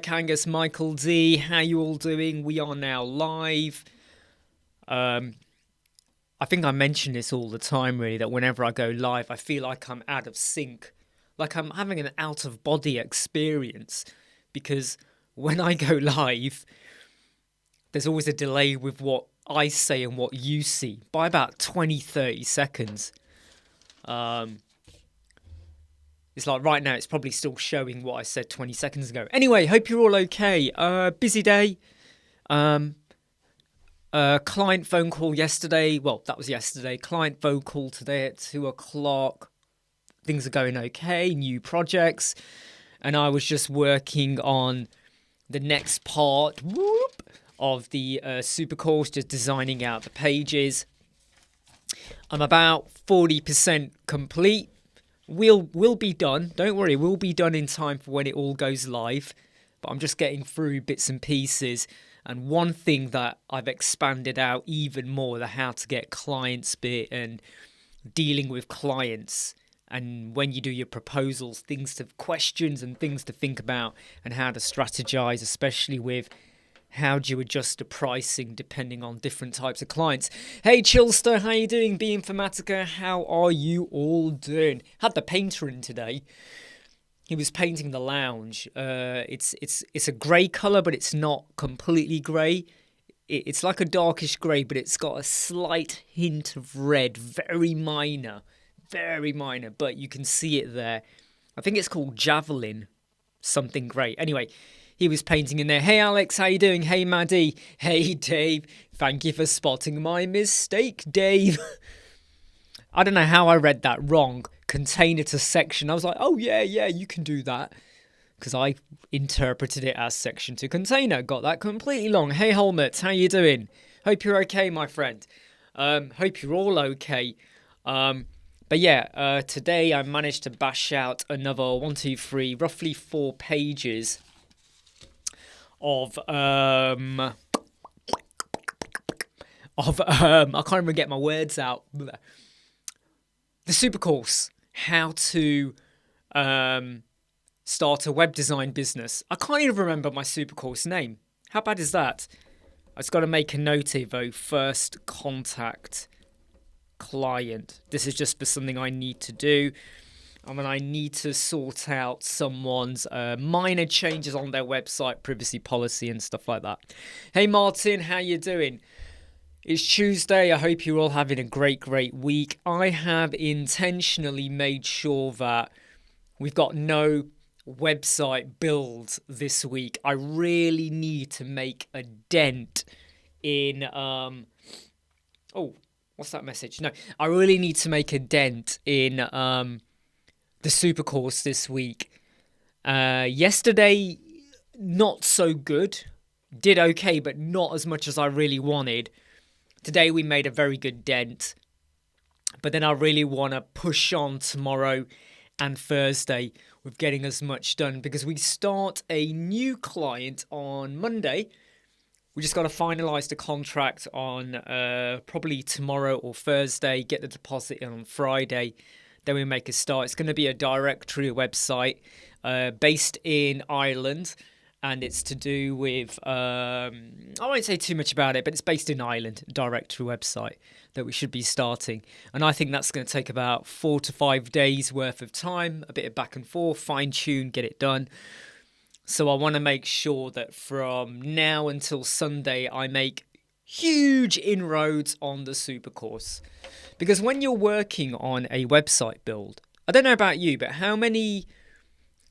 Siddiq, Angus, Michael D. How you all doing? We are now live. I think I mention this all the time, really, that whenever I go live, I feel like I'm out of sync. Like I'm having an out-of-body experience. Because when I go live, there's always a delay with what I say and what you see by about 20-30 seconds. It's like right now it's probably still showing what I said 20 seconds ago. Anyway, hope you're all okay. Busy day. Client phone call yesterday. Well, that was yesterday. Client phone call today at 2 o'clock. Things are going okay. New projects. And I was just working on the next part of the super course, just designing out the pages. I'm about 40% complete. We'll be done. Don't worry, we'll be done in time for when it all goes live. But I'm just getting through bits and pieces. And one thing that I've expanded out even more, the how to get clients bit and dealing with clients. And when you do your proposals, questions and things to think about and how to strategize, especially with how do you adjust the pricing depending on different types of clients. Hey Chilster, how you doing? B Informatica, how are you all doing? Had the painter in today. He was painting the lounge. It's a grey colour, but it's not completely grey. It's like a darkish grey, but it's got a slight hint of red, very minor, but you can see it there. I think it's called Javelin, something grey. Anyway, he was painting in there. Hey Alex, how you doing? Hey Maddie. Hey Dave. Thank you for spotting my mistake, Dave. I don't know how I read that wrong. Container to section. I was like, oh yeah, you can do that. Because I interpreted it as section to container. Got that completely wrong. Hey Helmut, how you doing? Hope you're okay, my friend. Hope you're all okay. But yeah, today I managed to bash out another 1, 2, 3, roughly 4 pages of I can't even get my words out. The super course, how to start a web design business. I can't even remember my super course name. How bad is that? I just got to make a note here though. First contact client. This is just for something I need to do. I mean, I need to sort out someone's minor changes on their website, privacy policy and stuff like that. Hey Martin, how you doing? It's Tuesday. I hope you're all having a great week. I have intentionally made sure that we've got no website builds this week. I really need to make a dent in what's that message? No, I really need to make a dent in the super course this week. Yesterday, not so good. Did okay, but not as much as I really wanted. Today we made a very good dent. But then I really want to push on tomorrow and Thursday with getting as much done. Because we start a new client on Monday. We just got to finalise the contract on probably tomorrow or Thursday. Get the deposit in on Friday. Then we make a start. It's going to be a directory website based in Ireland. And it's to do with, I won't say too much about it, but it's based in Ireland, directory website that we should be starting. And I think that's going to take about 4 to 5 days worth of time, a bit of back and forth, fine tune, get it done. So I want to make sure that from now until Sunday, I make huge inroads on the super course. Because when you're working on a website build, I don't know about you, but how many...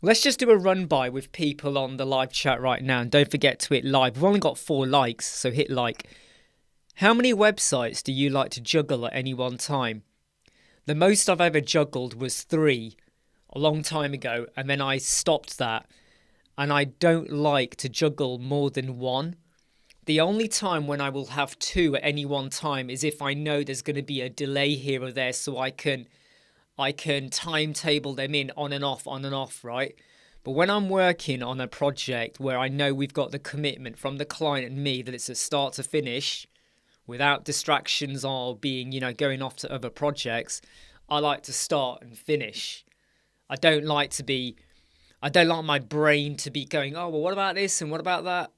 Let's just do a run by with people on the live chat right now. And don't forget to hit like. We've only got 4 likes, so hit like. How many websites do you like to juggle at any one time? The most I've ever juggled was 3 a long time ago. And then I stopped that. And I don't like to juggle more than 1. The only time when I will have 2 at any one time is if I know there's going to be a delay here or there, so I can timetable them in on and off, right? But when I'm working on a project where I know we've got the commitment from the client and me that it's a start to finish without distractions or being, going off to other projects, I like to start and finish. I don't like to be I don't like my brain to be going, oh, well, what about this and what about that?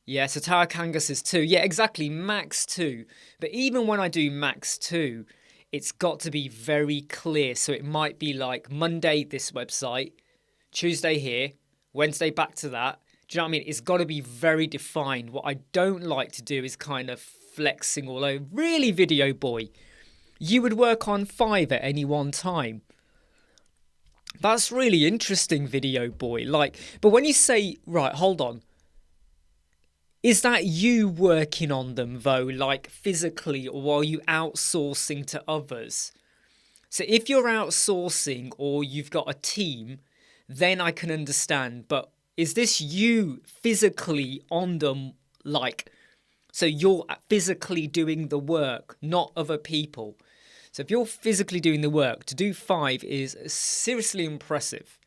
Yeah, so Tower Kangas is 2. Yeah, exactly, max 2. But even when I do max 2, it's got to be very clear. So it might be like Monday, this website, Tuesday here, Wednesday back to that. Do you know what I mean? It's got to be very defined. What I don't like to do is kind of flexing all over. Really, video boy, you would work on 5 at any one time. That's really interesting, video boy. Like, but when you say, right, hold on. Is that you working on them though, like physically, or are you outsourcing to others? So if you're outsourcing or you've got a team, then I can understand. But is this you physically on them, like, so you're physically doing the work, not other people? So if you're physically doing the work, to do 5 is seriously impressive.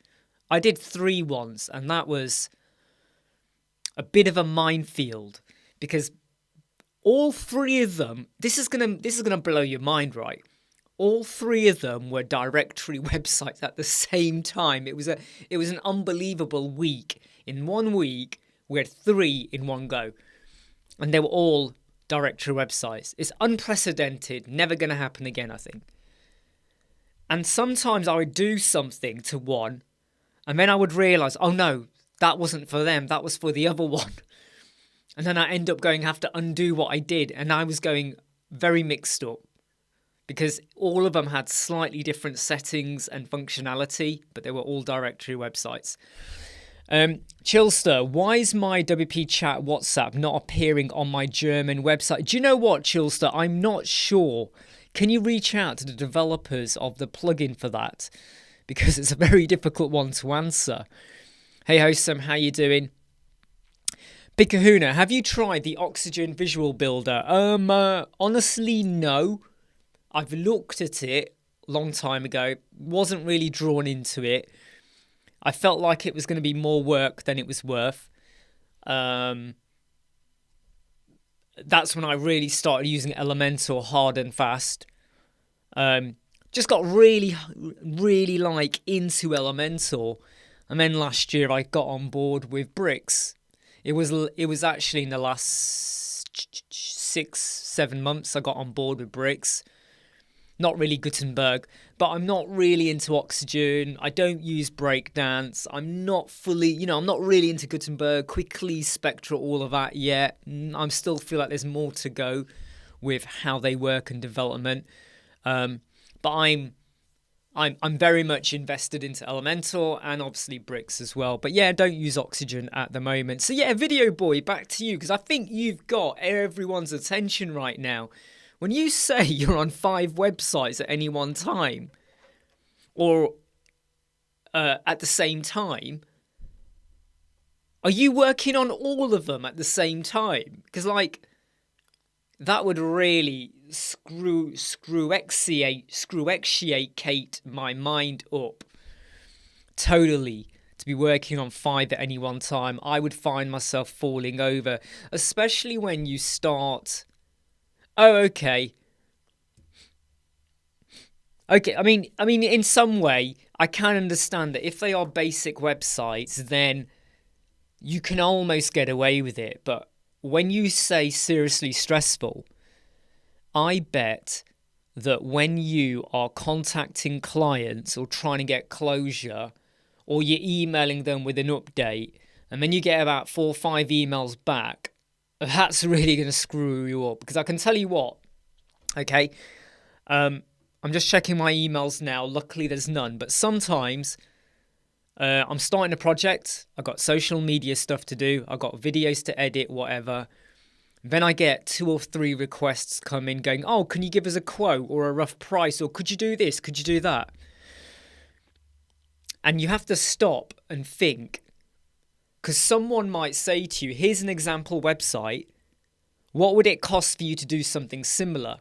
I did 3 once, and that was a bit of a minefield because all 3 of them, this is gonna blow your mind, right? All 3 of them were directory websites at the same time. It was an unbelievable week. In 1 week, we had 3 in one go, and they were all directory websites. It's unprecedented, never going to happen again, I think. And sometimes I would do something to one, and then I would realize, oh no, that wasn't for them, that was for the other one. And then I end up have to undo what I did, and I was going very mixed up because all of them had slightly different settings and functionality, but they were all directory websites. Chillster, why is my WP Chat WhatsApp not appearing on my German website? Do you know what, Chillster? I'm not sure. Can you reach out to the developers of the plugin for that? Because it's a very difficult one to answer. Hey, Hosam, how you doing? Big Kahuna, have you tried the Oxygen Visual Builder? Honestly, no. I've looked at it a long time ago. Wasn't really drawn into it. I felt like it was going to be more work than it was worth. That's when I really started using Elementor hard and fast. Just got really, really like into Elementor. And then last year I got on board with Bricks. It was actually in the last 6-7 months I got on board with Bricks. Not really Gutenberg, but I'm not really into Oxygen. I don't use Breakdance. I'm not fully, I'm not really into Gutenberg, Quickly, Spectra, all of that yet. I still feel like there's more to go with how they work and development. But I'm very much invested into Elementor and obviously Bricks as well. But yeah, don't use Oxygen at the moment. So yeah, Video Boy, back to you, because I think you've got everyone's attention right now. When you say you're on 5 websites at any one time, or at the same time, are you working on all of them at the same time? Because like that would really screw-exciate my mind up totally. To be working on 5 at any one time, I would find myself falling over, especially when you start. Oh, okay. Okay, I mean, in some way, I can understand that if they are basic websites, then you can almost get away with it. But when you say seriously stressful, I bet that when you are contacting clients or trying to get closure, or you're emailing them with an update, and then you get about 4 or 5 emails back, that's really going to screw you up. Because I can tell you what, okay, I'm just checking my emails now. Luckily, there's none. But sometimes I'm starting a project. I've got social media stuff to do. I've got videos to edit, whatever. Then I get 2 or 3 requests come in going, oh, can you give us a quote or a rough price? Or could you do this? Could you do that? And you have to stop and think. Because someone might say to you, here's an example website. What would it cost for you to do something similar?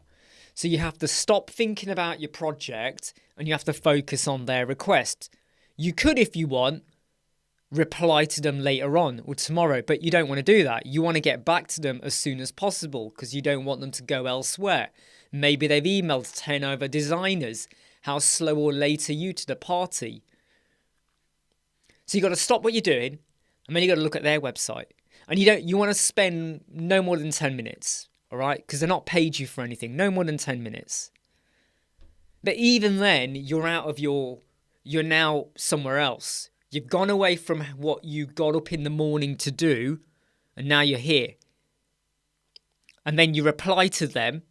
So you have to stop thinking about your project and you have to focus on their request. You could, if you want, reply to them later on or tomorrow, but you don't want to do that. You want to get back to them as soon as possible because you don't want them to go elsewhere. Maybe they've emailed 10 other designers. How slow or late are you to the party? So you got to stop what you're doing, and then you got to look at their website. And you want to spend no more than 10 minutes, all right? Because they're not paid you for anything, no more than 10 minutes. But even then, you're now somewhere else. You've gone away from what you got up in the morning to do, and now you're here. And then you reply to them,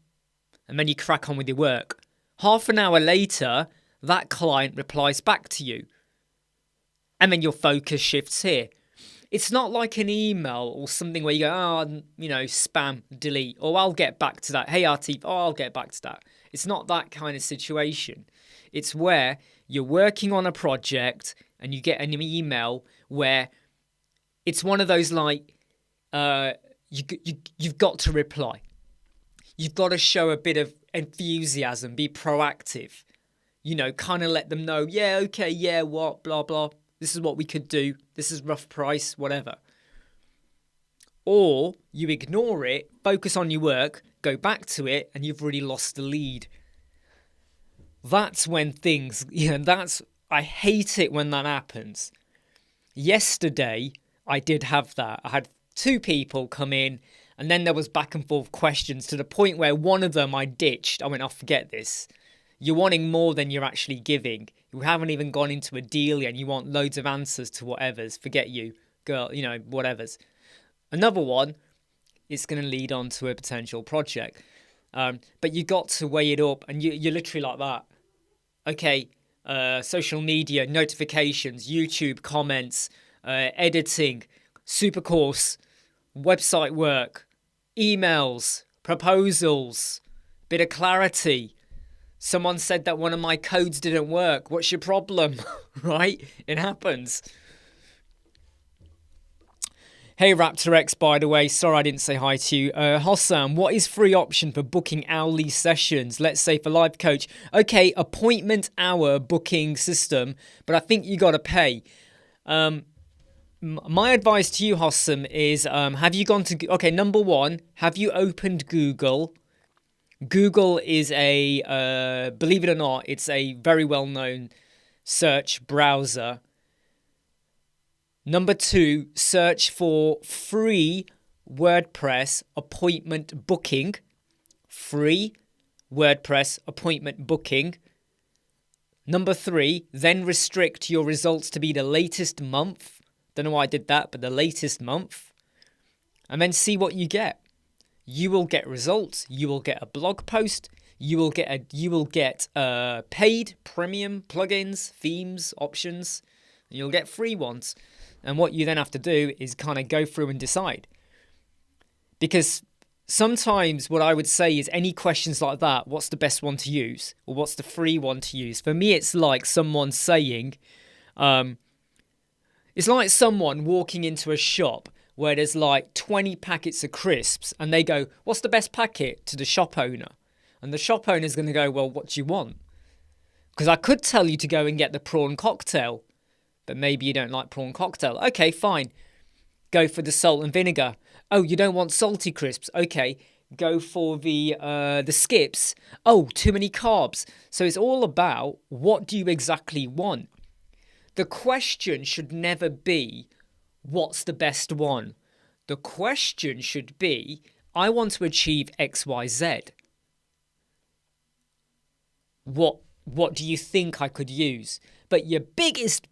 and then you crack on with your work. Half an hour later, that client replies back to you. And then your focus shifts here. It's not like an email or something where you go, spam, delete, or I'll get back to that. Hey, Artif, I'll get back to that. It's not that kind of situation. It's where you're working on a project and you get an email where it's one of those like, you've got to reply. You've got to show a bit of enthusiasm, be proactive, kind of let them know, yeah, okay, yeah, what, blah, blah. This is what we could do. This is rough price, whatever. Or you ignore it, focus on your work, go back to it, and you've already lost the lead. That's when I hate it when that happens. Yesterday, I did have that. I had 2 people come in, and then there was back and forth questions to the point where one of them I ditched. I went, I'll forget this. You're wanting more than you're actually giving. You haven't even gone into a deal yet and you want loads of answers to whatever's. Forget you, girl, whatever's. Another one, it's going to lead on to a potential project. But you got to weigh it up and you're literally like that. Okay, social media, notifications, YouTube comments, editing, super course, website work, emails, proposals, bit of clarity. Someone said that one of my codes didn't work. What's your problem? Right? It happens. Hey, Raptor X, by the way. Sorry I didn't say hi to you. Hossam, what is free option for booking hourly sessions? Let's say for life coach. Okay, appointment hour booking system, but I think you got to pay. My advice to you, Hossam, is have you gone to... Okay, number one, have you opened Google? Google is believe it or not, it's a very well-known search browser. Number 2, search for free WordPress appointment booking. Free WordPress appointment booking. Number 3, then restrict your results to be the latest month. Don't know why I did that, but the latest month. And then see what you get. You will get results. You will get a blog post. You will get paid premium plugins, themes, options. And you'll get free ones. And what you then have to do is kind of go through and decide. Because sometimes what I would say is any questions like that, what's the best one to use? Or what's the free one to use? For me, it's like someone saying, it's like someone walking into a shop where there's like 20 packets of crisps and they go, what's the best packet, to the shop owner? And the shop owner's going to go, well, what do you want? Because I could tell you to go and get the prawn cocktail, but maybe you don't like prawn cocktail. Okay, fine. Go for the salt and vinegar. Oh, you don't want salty crisps. Okay, go for the skips. Oh, too many carbs. So it's all about what do you exactly want? The question should never be, what's the best one? The question should be, I want to achieve XYZ. What do you think I could use? But your biggest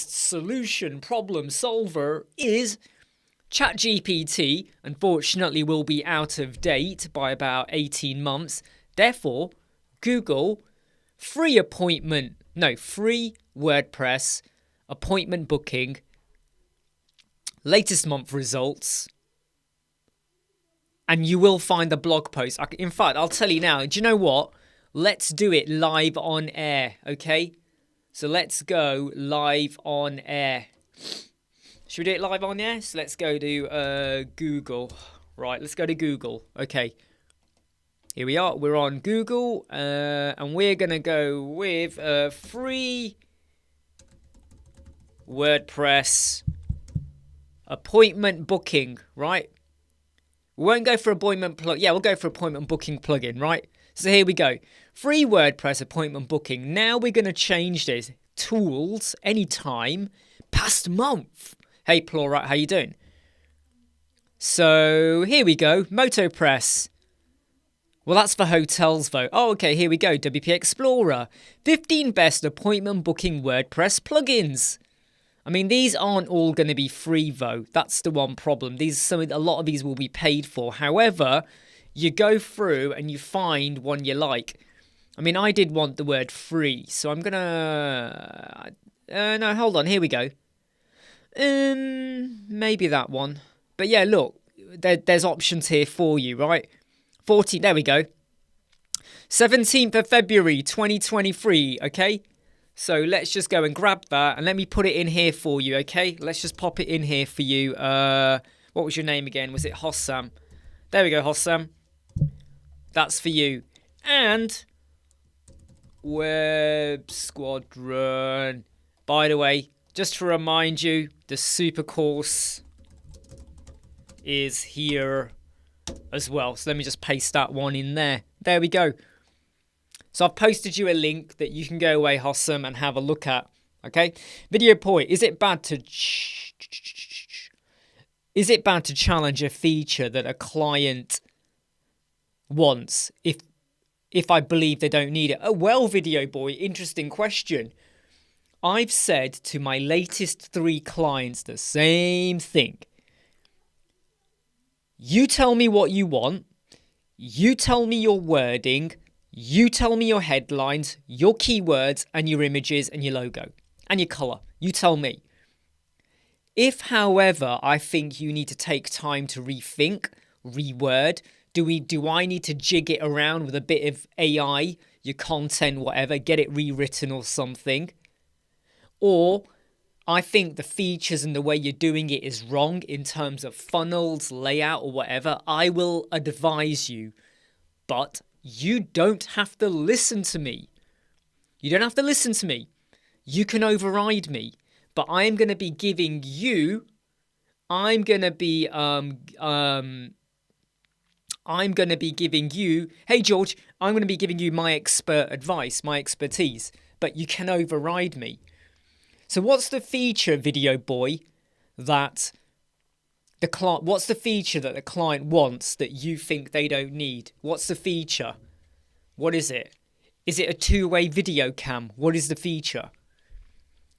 solution problem solver is ChatGPT. Unfortunately, will be out of date by about 18 months. Therefore, Google free WordPress appointment booking, latest month results, and you will find the blog post. In fact, I'll tell you now, do you know what? Let's do it live on air, okay? So let's go live on air. Should we do it live on air? So let's go to Google. Right, let's go to Google. Okay. Here we are. We're on Google, and we're going to go with free WordPress appointment booking, right? We won't go for appointment plug. Yeah, we'll go for appointment booking plugin, right? So here we go. Free WordPress appointment booking. Now we're going to change this. Tools, anytime, Past month. Hey, Plurite, how you doing? So here we go. MotoPress. Well, that's for hotels, though. Oh, okay, here we go. WP Explorer. 15 best appointment booking WordPress plugins. I mean, these aren't all going to be free, though. That's the one problem. A lot of these will be paid for. However, you go through and you find one you like. I mean, I did want the word free, so I'm going to... no, hold on. Here we go. Maybe that one. But yeah, look, there's options here for you, right? 14, there we go. 17th of February, 2023, okay? So let's just go and grab that and let me put it in here for you, okay? Let's just pop it in here for you. What was your name again? Was it Hossam? There we go, Hossam. That's for you. And Web Squadron. By the way, just to remind you, the super course is here as well. So let me just paste that one in there. There we go. So I've posted you a link that you can go away, Hossam, and have a look at. Okay? Video point. Is it bad to challenge a feature that a client wants if I believe they don't need it? Oh, well, video boy, interesting question. I've said to my latest 3 clients the same thing. You tell me what you want. You tell me your wording. You tell me your headlines, your keywords, and your images, and your logo, and your color. You tell me. If, however, I think you need to take time to rethink, reword, do I need to jig it around with a bit of AI, your content, whatever, get it rewritten or something? Or I think the features and the way you're doing it is wrong in terms of funnels, layout, or whatever, I will advise you. But you don't have to listen to me. You don't have to listen to me. You can override me. But I'm going to be giving you... I'm going to be giving you... Hey, George, I'm going to be giving you my expert advice, my expertise. But you can override me. So what's the feature, video boy, that the client? What's the feature that the client wants that you think they don't need? What's the feature? What is it? Is it a 2-way video cam? What is the feature?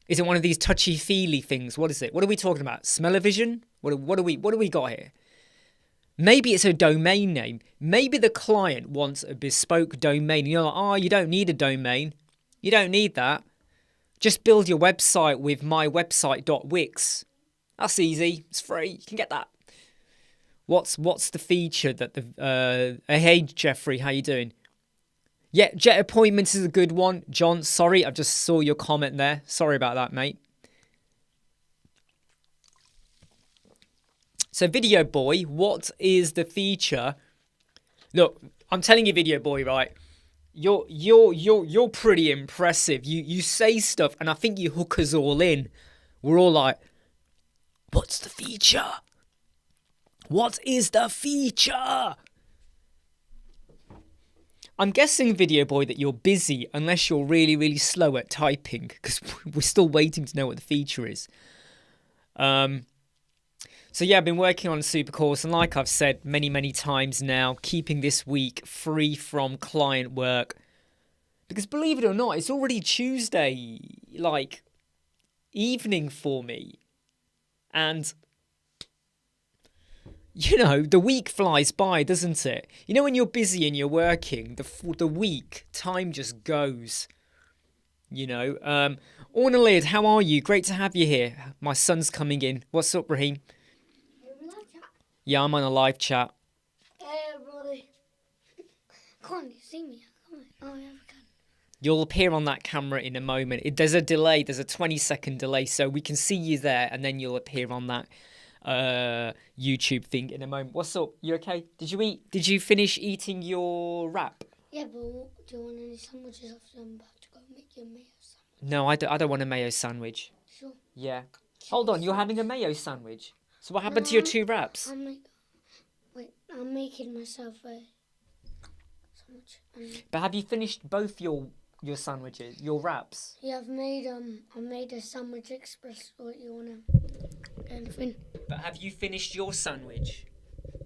Is it one of these touchy-feely things? What is it? What are we talking about? Smell-o-vision? What do we got here? Maybe it's a domain name. Maybe the client wants a bespoke domain. You're like, oh, you don't need a domain. You don't need that. Just build your website with mywebsite.wix. That's easy. It's free. You can get that. What's the feature that the... hey, Jeffrey, how you doing? Yeah, jet appointments is a good one. John, sorry, I just saw your comment there. Sorry about that, mate. So, video boy, what is the feature? Look, I'm telling you, video boy, right? You're pretty impressive. You say stuff, and I think you hook us all in. We're all like, what's the feature? What is the feature? I'm guessing, video boy, that you're busy unless you're really, really slow at typing, because we're still waiting to know what the feature is. So yeah, I've been working on a super course, and like I've said many, many times now, keeping this week free from client work. Because believe it or not, it's already Tuesday, like, evening for me. And, you know, the week flies by, doesn't it? You know, when you're busy and you're working, the week, time just goes. You know, Ornalid, how are you? Great to have you here. My son's coming in. What's up, Raheem? Yeah, I'm on a live chat. Hey, buddy. Can't you see me? Oh, yeah, I can. You'll appear on that camera in a moment. There's a delay. There's a 20-second delay, so we can see you there, and then you'll appear on that YouTube thing in a moment. What's up? You okay? Did you eat? Did you finish eating your wrap? Yeah, but do you want any sandwiches after I'm about to go make your mayo sandwich? No, I don't want a mayo sandwich. Sure. Yeah. Hold on, you're having a mayo sandwich? So what happened to your 2 wraps? I'm making myself a sandwich. But have you finished both your Your sandwiches, your wraps. Yeah, I made a sandwich express. What you wanna get anything? But have you finished your sandwich?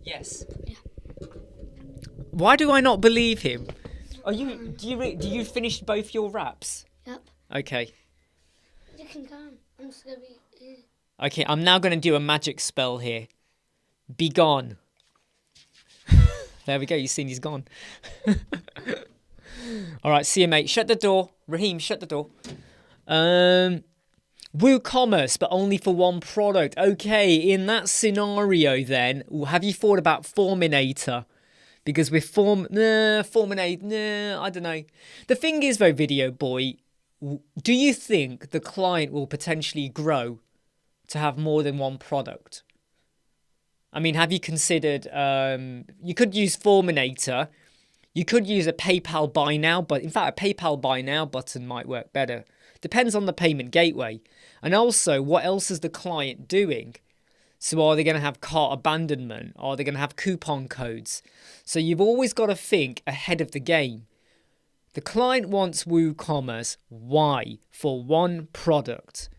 Yes. Yeah. Why do I not believe him? Do you finish both your wraps? Yep. Okay. You can come. I'm just gonna be here. Okay, I'm now going to do a magic spell here. Be gone. There we go. You've seen he's gone. All right, see you, mate. Shut the door. Raheem, shut the door. WooCommerce, but only for one product. Okay, in that scenario then, have you thought about Forminator? Because with Forminator, I don't know. The thing is though, Video Boy, do you think the client will potentially grow to have more than one product? I mean, have you considered, you could use Forminator, you could use a PayPal Buy Now, but in fact, a PayPal Buy Now button might work better. Depends on the payment gateway. And also, what else is the client doing? So are they going to have cart abandonment? Are they going to have coupon codes? So you've always got to think ahead of the game. The client wants WooCommerce. Why? For one product.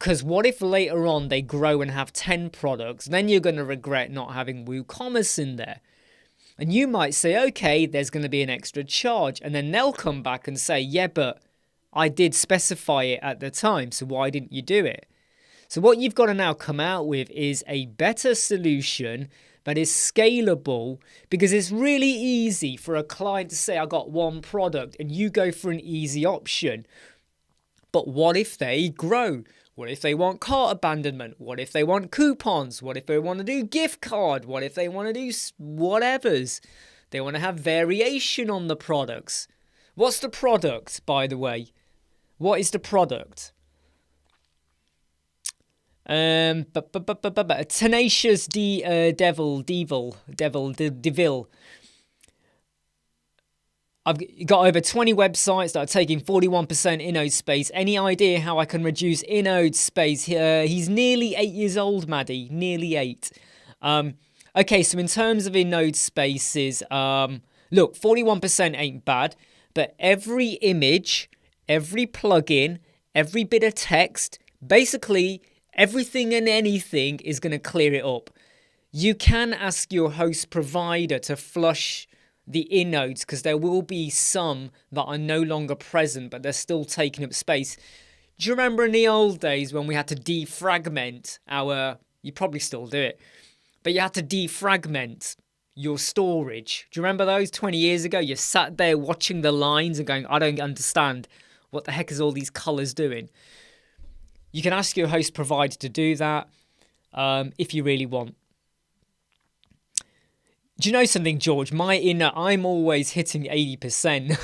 Because what if later on they grow and have 10 products? Then you're going to regret not having WooCommerce in there. And you might say, okay, there's going to be an extra charge. And then they'll come back and say, yeah, but I did specify it at the time. So why didn't you do it? So what you've got to now come out with is a better solution that is scalable, because it's really easy for a client to say, I got one product, and you go for an easy option. But what if they grow? What if they want cart abandonment? What if they want coupons? What if they want to do gift card? What if they want to do whatevers? They want to have variation on the products. What's the product, by the way? What is the product? A tenacious devil. I've got over 20 websites that are taking 41% inode space. Any idea how I can reduce inode space? He's nearly 8 years old, Maddie. Nearly 8. Okay, so in terms of inode spaces, look, 41% ain't bad, but every image, every plugin, every bit of text, basically everything and anything is going to clear it up. You can ask your host provider to flush the innodes, because there will be some that are no longer present, but they're still taking up space. Do you remember in the old days when we had to defragment our... You probably still do it, but you had to defragment your storage. Do you remember those 20 years ago? You sat there watching the lines and going, I don't understand. What the heck is all these colours doing? You can ask your host provider to do that if you really want. Do you know something, George? I'm always hitting 80%.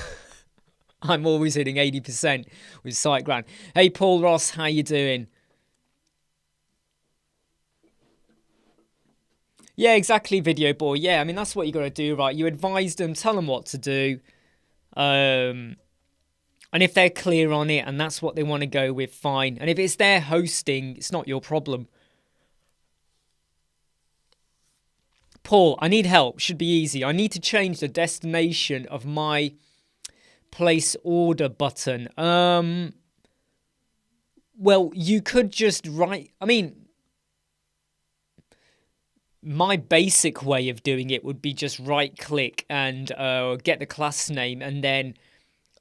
I'm always hitting 80% with SiteGround. Hey, Paul Ross, how you doing? Yeah, exactly, Video Boy. Yeah, I mean, that's what you got to do, right? You advise them, tell them what to do. And if they're clear on it and that's what they want to go with, fine. And if it's their hosting, it's not your problem. Paul, I need help. Should be easy. I need to change the destination of my place order button. Well, you could just write... I mean, my basic way of doing it would be just right-click and get the class name and then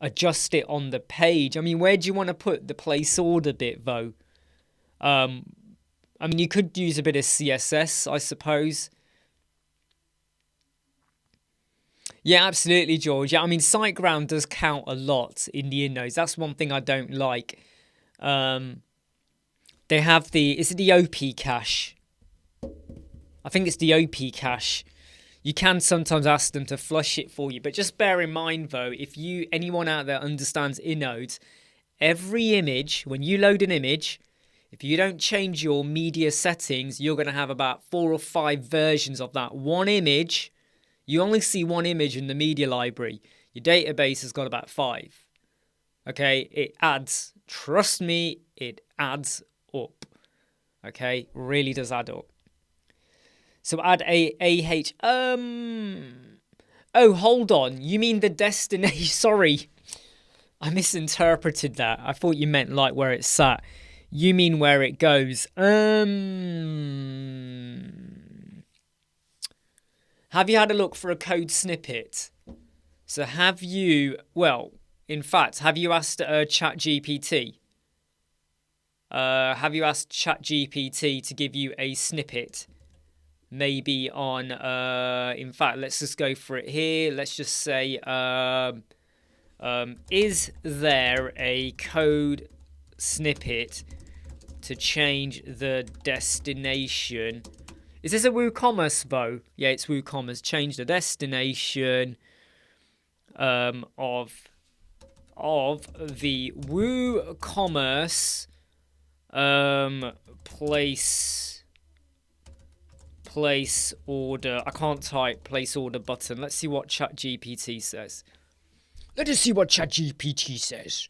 adjust it on the page. I mean, where do you want to put the place order bit, though? I mean, you could use a bit of CSS, I suppose. Yeah, absolutely, George. Yeah, I mean, SiteGround does count a lot in the innodes. That's one thing I don't like. They have is it the OP cache? I think it's the OP cache. You can sometimes ask them to flush it for you, but just bear in mind, though, if anyone out there understands innodes, every image, when you load an image, if you don't change your media settings, you're going to have about 4 or 5 versions of that one image. You only see one image in the media library. Your database has got about 5. Okay, it adds. Trust me, it adds up. Okay, really does add up. So add oh, hold on. You mean the destination? Sorry. I misinterpreted that. I thought you meant like where it's sat. You mean where it goes. Have you had a look for a code snippet? So have you, well, in fact, have you asked ChatGPT? Have you asked ChatGPT to give you a snippet? Maybe on, in fact, let's just go for it here. Let's just say, is there a code snippet to change the destination? Is this a WooCommerce though? Yeah, it's WooCommerce. Change the destination of the WooCommerce place order. I can't type place order button. Let's see what ChatGPT says. Let us see what ChatGPT says.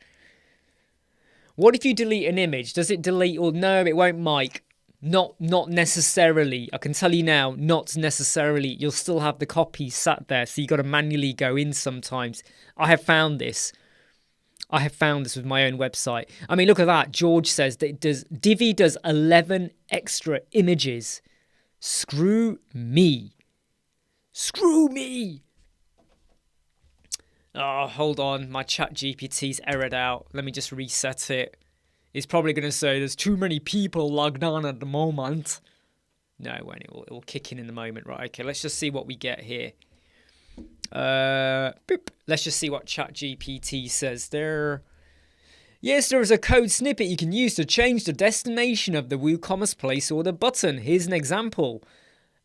What if you delete an image? Does it delete or no? It won't, Mike. Not necessarily. I can tell you now, not necessarily. You'll still have the copy sat there, so you got to manually go in sometimes. I have found this with my own website. I mean, look at that. George says that Divi does 11 extra images. Screw me. Screw me. Oh, hold on. My ChatGPT's errored out. Let me just reset it. It's probably going to say there's too many people logged on at the moment. No, it won't. It will kick in the moment. Right, okay. Let's just see what we get here. Boop. Let's just see what ChatGPT says there. Yes, there is a code snippet you can use to change the destination of the WooCommerce place order button. Here's an example.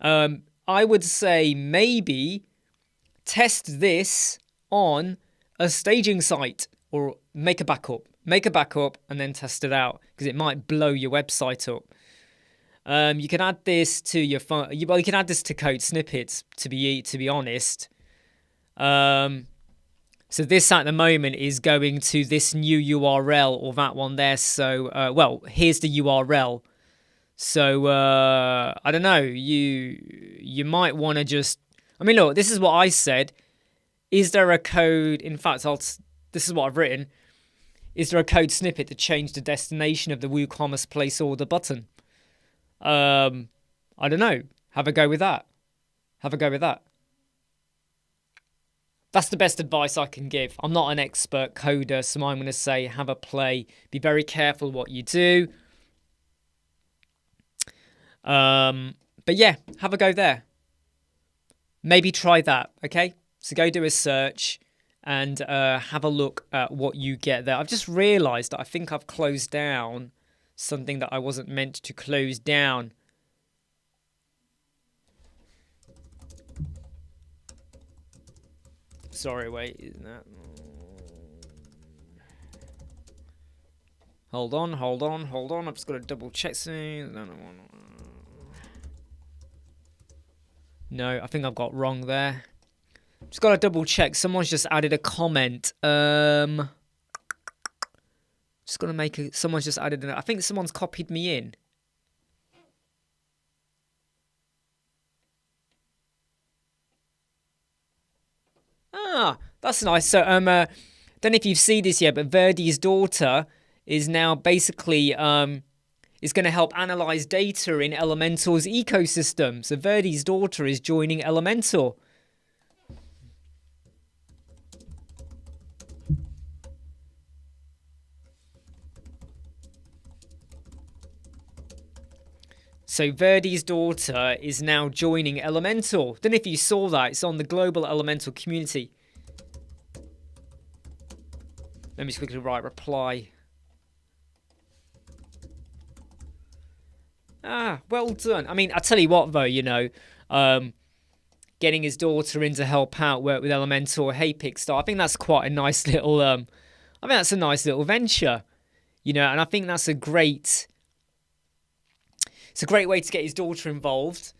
I would say maybe test this on a staging site or make a backup. Make a backup and then test it out because it might blow your website up. You can add this to your phone. You can add this to code snippets. To be honest. So this at the moment is going to this new URL or that one there. So well, here's the URL. So I don't know. You might want to just. I mean, look. This is what I said. Is there a code? In fact, this is what I've written. Is there a code snippet to change the destination of the WooCommerce place order button? I don't know. Have a go with that. Have a go with that. That's the best advice I can give. I'm not an expert coder, so I'm going to say have a play. Be very careful what you do. But yeah, have a go there. Maybe try that, okay? So go do a search and have a look at what you get there. I've just realised that I think I've closed down something that I wasn't meant to close down. Sorry, wait, isn't that... Hold on. I've just got to double check something. No, I think I've got wrong there. Just got to double check. Someone's just added a comment. Just got to make a... Someone's just added... I think someone's copied me in. Ah, that's nice. So, don't know if you've seen this yet, but Verdi's daughter is now basically is going to help analyze data in Elementor's ecosystem. So Verdi's daughter is joining Elementor. So Verdi's daughter is now joining Elementor. Don't know if you saw that. It's on the global Elementor community. Let me just quickly write reply. Ah, well done. I mean, I tell you what, though, you know, getting his daughter in to help out, work with Elementor, hey Pixstar, I think that's quite a nice little, I think that's a nice little venture, you know, and I think that's a great... It's a great way to get his daughter involved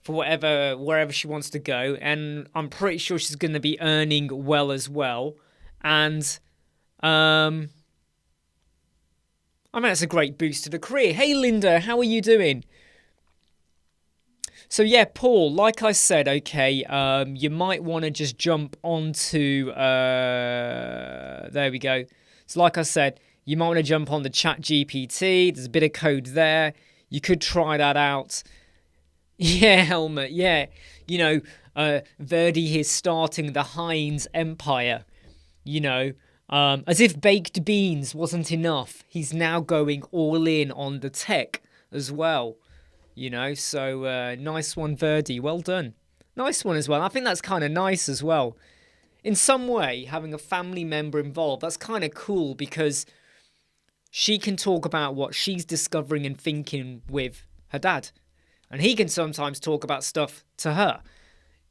for wherever she wants to go. And I'm pretty sure she's going to be earning well as well. And, I mean, that's a great boost to the career. Hey, Linda, how are you doing? So yeah, Paul, like I said, okay, you might want to just jump onto, there we go. So like I said, you might want to jump on the Chat GPT. There's a bit of code there. You could try that out. Yeah, Helmut, yeah. You know, Verdi is starting the Heinz empire, you know. As if baked beans wasn't enough. He's now going all in on the tech as well, you know. So nice one, Verdi. Well done. Nice one as well. I think that's kind of nice as well. In some way, having a family member involved, that's kind of cool because she can talk about what she's discovering and thinking with her dad. And he can sometimes talk about stuff to her.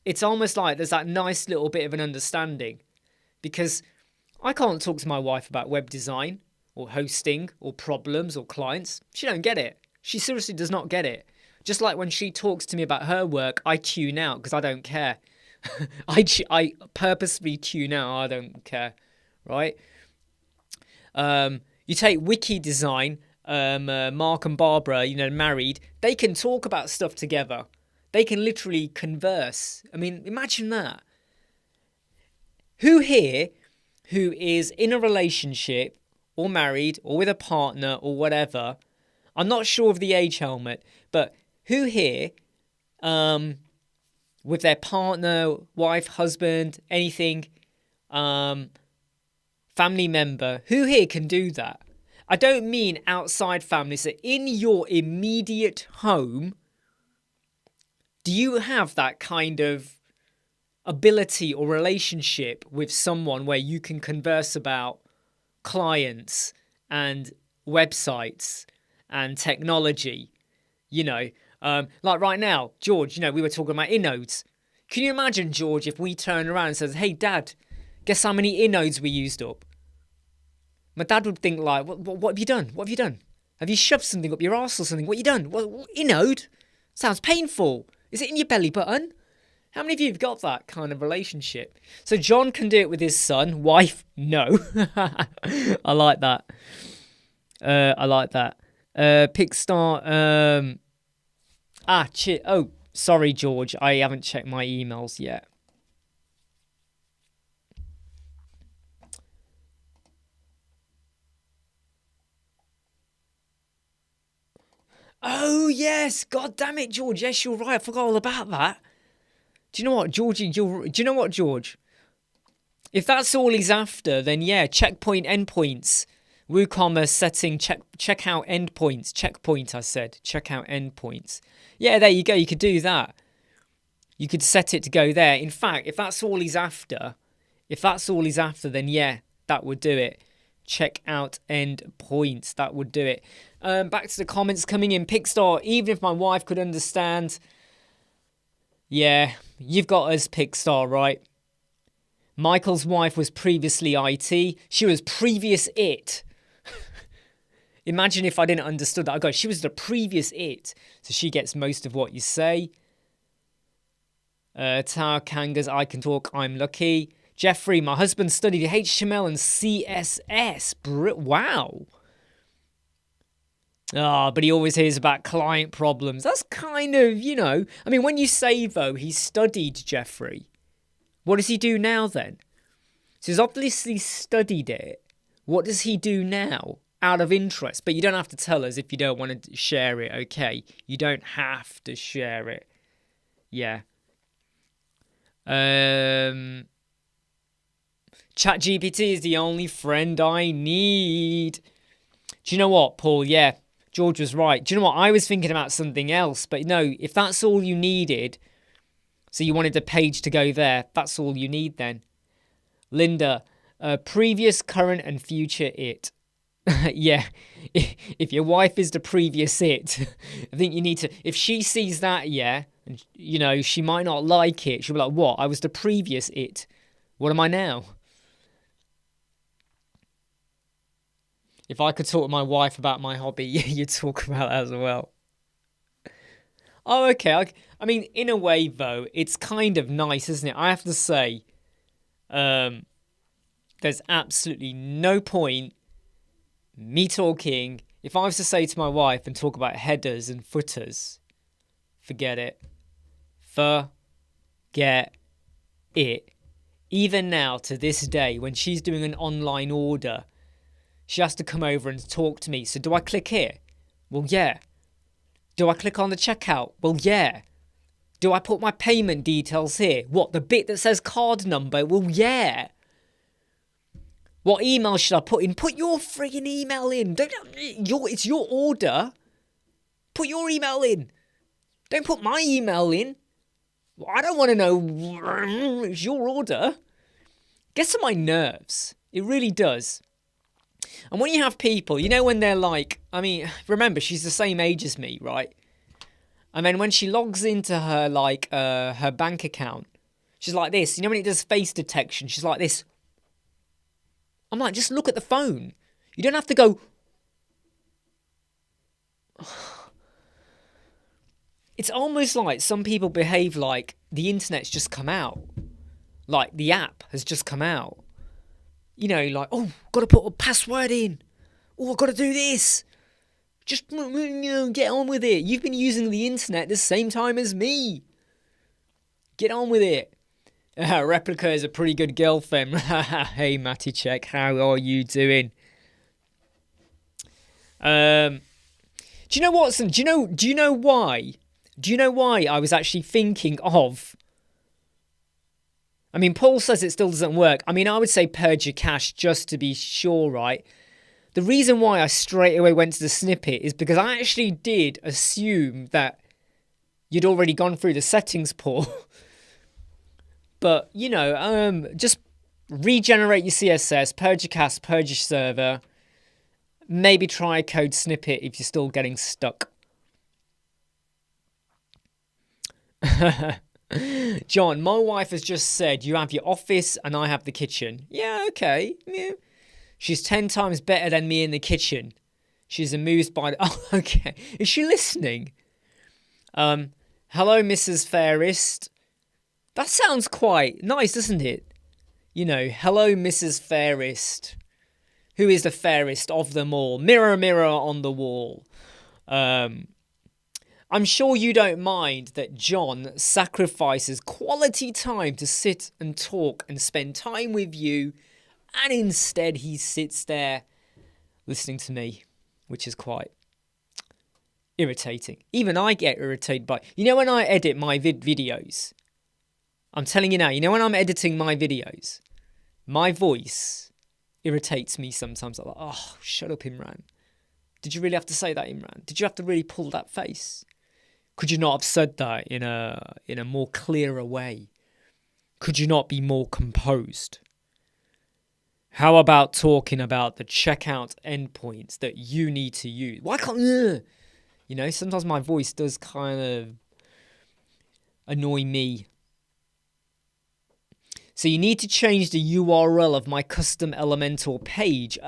It's almost like there's that nice little bit of an understanding. Because I can't talk to my wife about web design or hosting or problems or clients. She don't get it. She seriously does not get it. Just like when she talks to me about her work, I tune out because I don't care. I purposely tune out. I don't care, right? You take wiki design, Mark and Barbara, you know, married. They can talk about stuff together. They can literally converse. I mean, imagine that. Who here who is in a relationship or married or with a partner or whatever, I'm not sure of the age, Helmut, but who here with their partner, wife, husband, anything, family member, who here can do that? I don't mean outside family. So in your immediate home, do you have that kind of ability or relationship with someone where you can converse about clients and websites and technology? You know, like right now, George, you know, we were talking about innodes. Can you imagine, George, if we turn around and says, hey, Dad, guess how many innodes we used up? My dad would think like, what have you done? What have you done? Have you shoved something up your arse or something? What have you done? What inode? Sounds painful. Is it in your belly button? How many of you have got that kind of relationship? So John can do it with his son. Wife, no. I like that. I like that. Pickstar. Oh, sorry, George. I haven't checked my emails yet. Oh, yes. God damn it, George. Yes, you're right. I forgot all about that. Do you know what, Georgie? Do you know what, George? If that's all he's after, then yeah, checkpoint endpoints. WooCommerce setting, check out endpoints. Checkpoint, I said. Check out endpoints. Yeah, there you go. You could do that. You could set it to go there. In fact, if that's all he's after, then yeah, that would do it. Check out endpoints. That would do it. Back to the comments coming in. Pickstar, even if my wife could understand. Yeah, you've got us, Pickstar, right? Michael's wife was previously IT. She was previous it. Imagine if I didn't understood that. I go, she was the previous it. So she gets most of what you say. Tao Kangas, I can talk, I'm lucky. Jeffrey, my husband studied HTML and CSS. Wow. But he always hears about client problems. That's kind of, you know. I mean, when you say, though, he studied, Jeffrey, what does he do now then? So he's obviously studied it. What does he do now? Out of interest. But you don't have to tell us if you don't want to share it, okay? You don't have to share it. Yeah. ChatGPT is the only friend I need. Do you know what, Paul? Yeah, George was right. Do you know what? I was thinking about something else. But no, if that's all you needed, so you wanted the page to go there, that's all you need then. Linda, previous, current, and future it. Yeah, if your wife is the previous it, I think you need to, if she sees that, yeah, and, you know, she might not like it. She'll be like, what? I was the previous it. What am I now? If I could talk to my wife about my hobby, you'd talk about that as well. Oh, okay. I mean, in a way, though, it's kind of nice, isn't it? I have to say, there's absolutely no point me talking. If I was to say to my wife and talk about headers and footers, forget it. Forget it. Even now, to this day, when she's doing an online order, she has to come over and talk to me. So do I click here? Well, yeah. Do I click on the checkout? Well, yeah. Do I put my payment details here? What, the bit that says card number? Well, yeah. What email should I put in? Put your friggin' email in. It's your order. Put your email in. Don't put my email in. I don't want to know. It's your order. Gets on my nerves. It really does. And when you have people, you know, when they're like, I mean, remember, she's the same age as me, right? And then when she logs into her, like, her bank account, she's like this. You know, when it does face detection, she's like this. I'm like, just look at the phone. You don't have to go. It's almost like some people behave like the internet's just come out. Like the app has just come out. You know, like, oh, got to put a password in. Oh, I've got to do this. Just, get on with it. You've been using the internet the same time as me. Get on with it. Replica is a pretty good girlfriend. Hey, Matty Check, how are you doing? Do you know what? Do you know why? Do you know why I was actually thinking of? I mean, Paul says it still doesn't work. I mean, I would say purge your cache just to be sure, right? The reason why I straight away went to the snippet is because I actually did assume that you'd already gone through the settings, Paul. But, you know, just regenerate your CSS, purge your cache, purge your server. Maybe try a code snippet if you're still getting stuck. John, my wife has just said you have your office and I have the kitchen. Yeah, okay. Yeah. She's 10 times better than me in the kitchen. She's amused by... Oh, okay. Is she listening? Hello, Mrs. Fairest. That sounds quite nice, doesn't it? You know, hello, Mrs. Fairest. Who is the fairest of them all? Mirror, mirror on the wall. I'm sure you don't mind that John sacrifices quality time to sit and talk and spend time with you, and instead he sits there listening to me, which is quite irritating. Even I get irritated by... You know when I edit my videos? I'm telling you now, you know when I'm editing my videos, my voice irritates me sometimes. I'm like, oh, shut up, Imran. Did you really have to say that, Imran? Did you have to really pull that face? Could you not have said that in a more clearer way? Could you not be more composed? How about talking about the checkout endpoints that you need to use? Why can't... You know, sometimes my voice does kind of annoy me. So you need to change the URL of my custom Elementor page.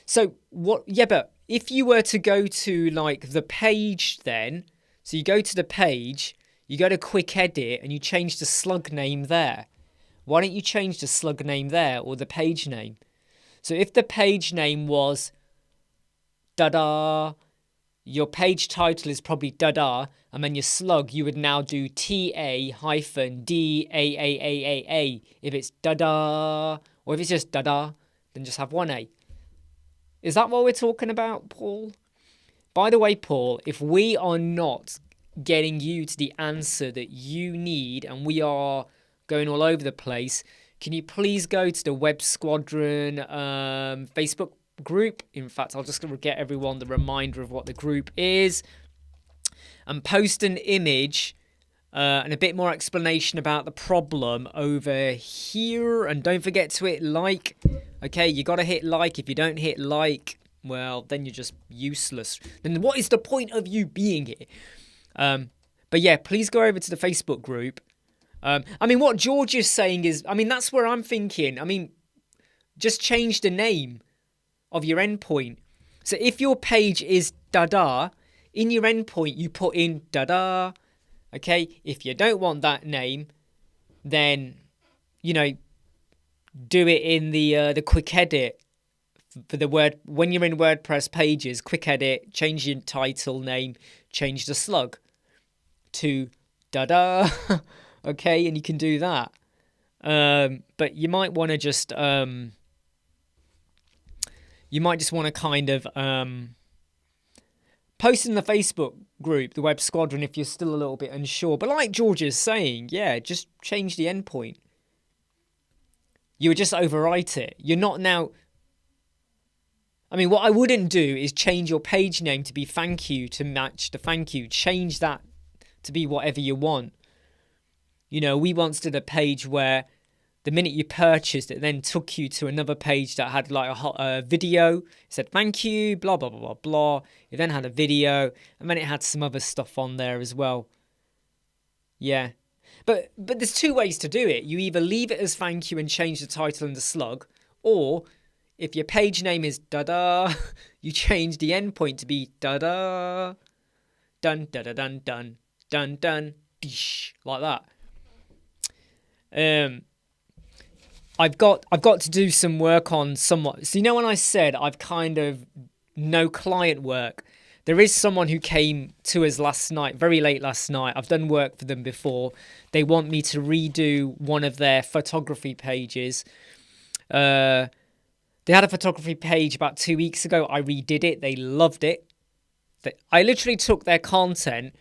So what? Yeah, but if you were to go to like the page then... So you go to the page, you go to quick edit and you change the slug name there. Why don't you change the slug name there or the page name? So if the page name was da-da, your page title is probably da-da, and then your slug, you would now do TA-DAAAAA. If it's da-da, or if it's just da-da, then just have one A. Is that what we're talking about, Paul? By the way, Paul, if we are not getting you to the answer that you need and we are going all over the place, can you please go to the Web Squadron Facebook group? In fact, I'll just get everyone the reminder of what the group is and post an image and a bit more explanation about the problem over here. And don't forget to hit like. Okay, you got to hit like. If you don't hit like, well, then you're just useless. Then what is the point of you being here? But yeah, please go over to the Facebook group. I mean, what George is saying is, I mean, that's where I'm thinking. I mean, just change the name of your endpoint. So if your page is dada, in your endpoint, you put in dada. Okay, if you don't want that name, then, you know, do it in the quick edit. For the word, when you're in WordPress pages, quick edit, change your title name, change the slug to da-da. Okay, and you can do that. But you might want to just kind of post in the Facebook group, the Web Squadron, if you're still a little bit unsure. But like George is saying, yeah, just change the endpoint. You would just overwrite it. You're not now... I mean, what I wouldn't do is change your page name to be thank you to match the thank you. Change that to be whatever you want. You know, we once did a page where the minute you purchased it then took you to another page that had like a video. It said thank you, blah, blah, blah, blah, blah. It then had a video, and then it had some other stuff on there as well. Yeah. But there's two ways to do it. You either leave it as thank you and change the title and the slug, or if your page name is da-da, you change the endpoint to be da-da, dun, da-da-dun, dun, dun, dun, dish, like that. I've got to do some work on somewhat. So you know when I said I've kind of no client work, there is someone who came to us last night, very late last night. I've done work for them before. They want me to redo one of their photography pages. They had a photography page about 2 weeks ago. I redid it. They loved it. I literally took their content,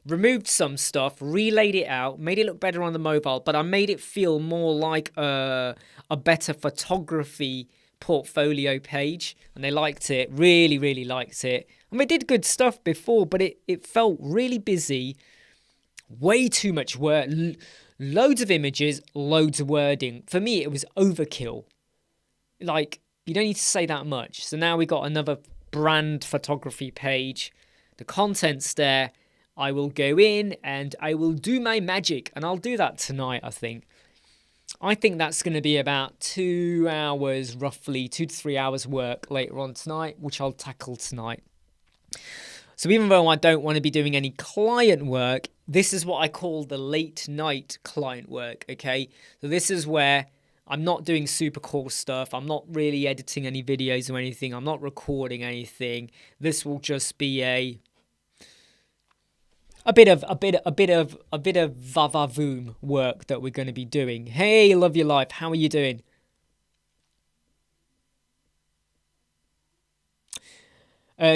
removed some stuff, relayed it out, made it look better on the mobile, but I made it feel more like a better photography portfolio page, and they liked it, really, really liked it. And they did good stuff before, but it felt really busy, way too much work, loads of images, loads of wording. For me, it was overkill. Like, you don't need to say that much. So now we got another brand photography page. The content's there. I will go in and I will do my magic, and I'll do that tonight, I think. I think that's going to be about 2 hours, roughly 2 to 3 hours work later on tonight, which I'll tackle tonight. So even though I don't want to be doing any client work, this is what I call the late night client work, okay? So this is where I'm not doing super cool stuff. I'm not really editing any videos or anything. I'm not recording anything. This will just be a bit of vavavoom work that we're going to be doing. Hey, love your life. How are you doing?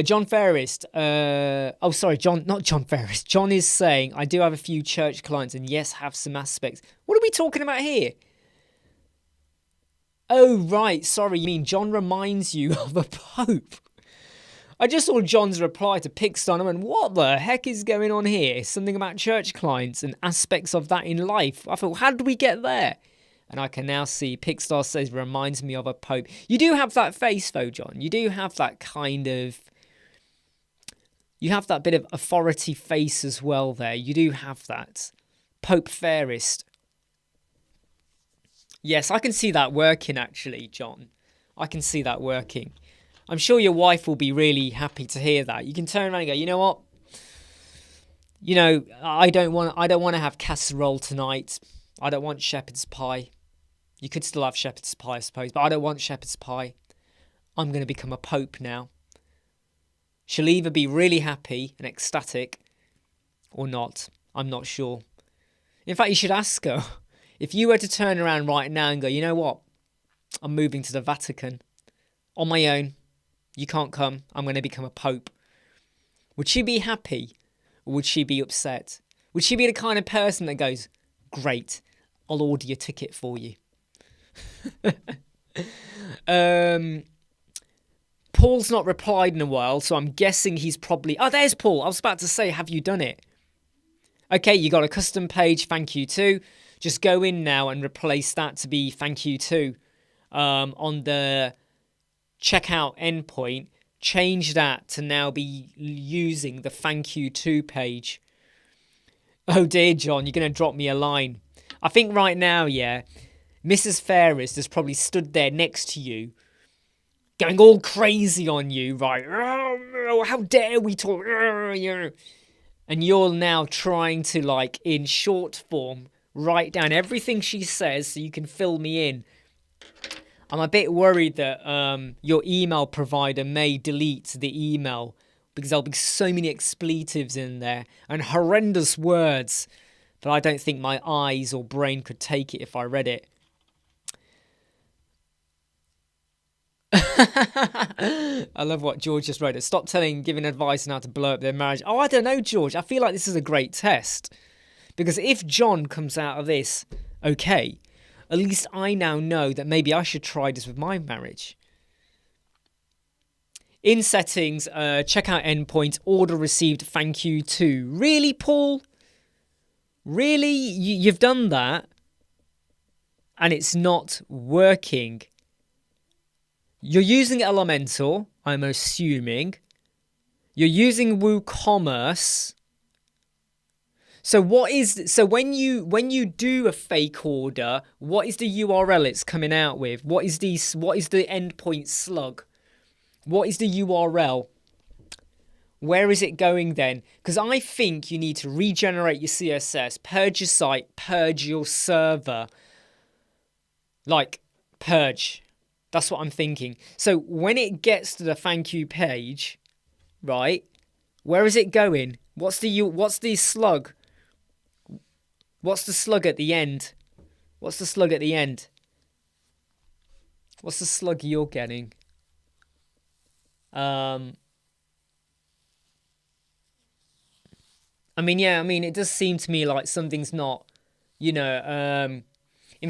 John Ferris. Not John Ferris. John is saying, I do have a few church clients and yes, have some aspects. What are we talking about here? Oh, right. Sorry. You mean John reminds you of a pope? I just saw John's reply to Pixstar and I went, what the heck is going on here? Something about church clients and aspects of that in life. I thought, how did we get there? And I can now see Pixstar says, reminds me of a pope. You do have that face though, John. You do have that kind of... You have that bit of authority face as well there. You do have that. Pope Fairest. Yes, I can see that working actually, John. I can see that working. I'm sure your wife will be really happy to hear that. You can turn around and go, you know what? You know, I don't want to have casserole tonight. I don't want shepherd's pie. You could still have shepherd's pie, I suppose, but I don't want shepherd's pie. I'm going to become a pope now. She'll either be really happy and ecstatic or not. I'm not sure. In fact, you should ask her. If you were to turn around right now and go, you know what? I'm moving to the Vatican on my own. You can't come. I'm going to become a pope. Would she be happy or would she be upset? Would she be the kind of person that goes, great, I'll order your ticket for you? Paul's not replied in a while, so I'm guessing he's probably... Oh, there's Paul. I was about to say, have you done it? Okay, you got a custom page, thank you too. Just go in now and replace that to be thank you too. On the checkout endpoint, change that to now be using the thank you to page. Oh dear, John, you're going to drop me a line. I think right now, yeah, Mrs. Ferris has probably stood there next to you, going all crazy on you, right? Oh, how dare we talk? And you're now trying to, like, in short form, write down everything she says so you can fill me in. I'm a bit worried that your email provider may delete the email because there'll be so many expletives in there and horrendous words. but I don't think my eyes or brain could take it if I read it. I love what George just wrote. Stop giving advice on how to blow up their marriage. Oh, I don't know, George. I feel like this is a great test. Because if John comes out of this okay, at least I now know that maybe I should try this with my marriage. In settings, check out endpoint, order received, thank you to. Really, Paul? Really? You've done that? And it's not working. You're using Elementor, I'm assuming. You're using WooCommerce. So when you do a fake order, what is the URL it's coming out with? What is the endpoint slug? What is the URL? Where is it going then? Because I think you need to regenerate your CSS, purge your site, purge your server. Like, purge. That's what I'm thinking. So when it gets to the thank you page, right? Where is it going? What's the slug? What's the slug at the end? What's the slug at the end? What's the slug you're getting? I mean, it does seem to me like something's not, in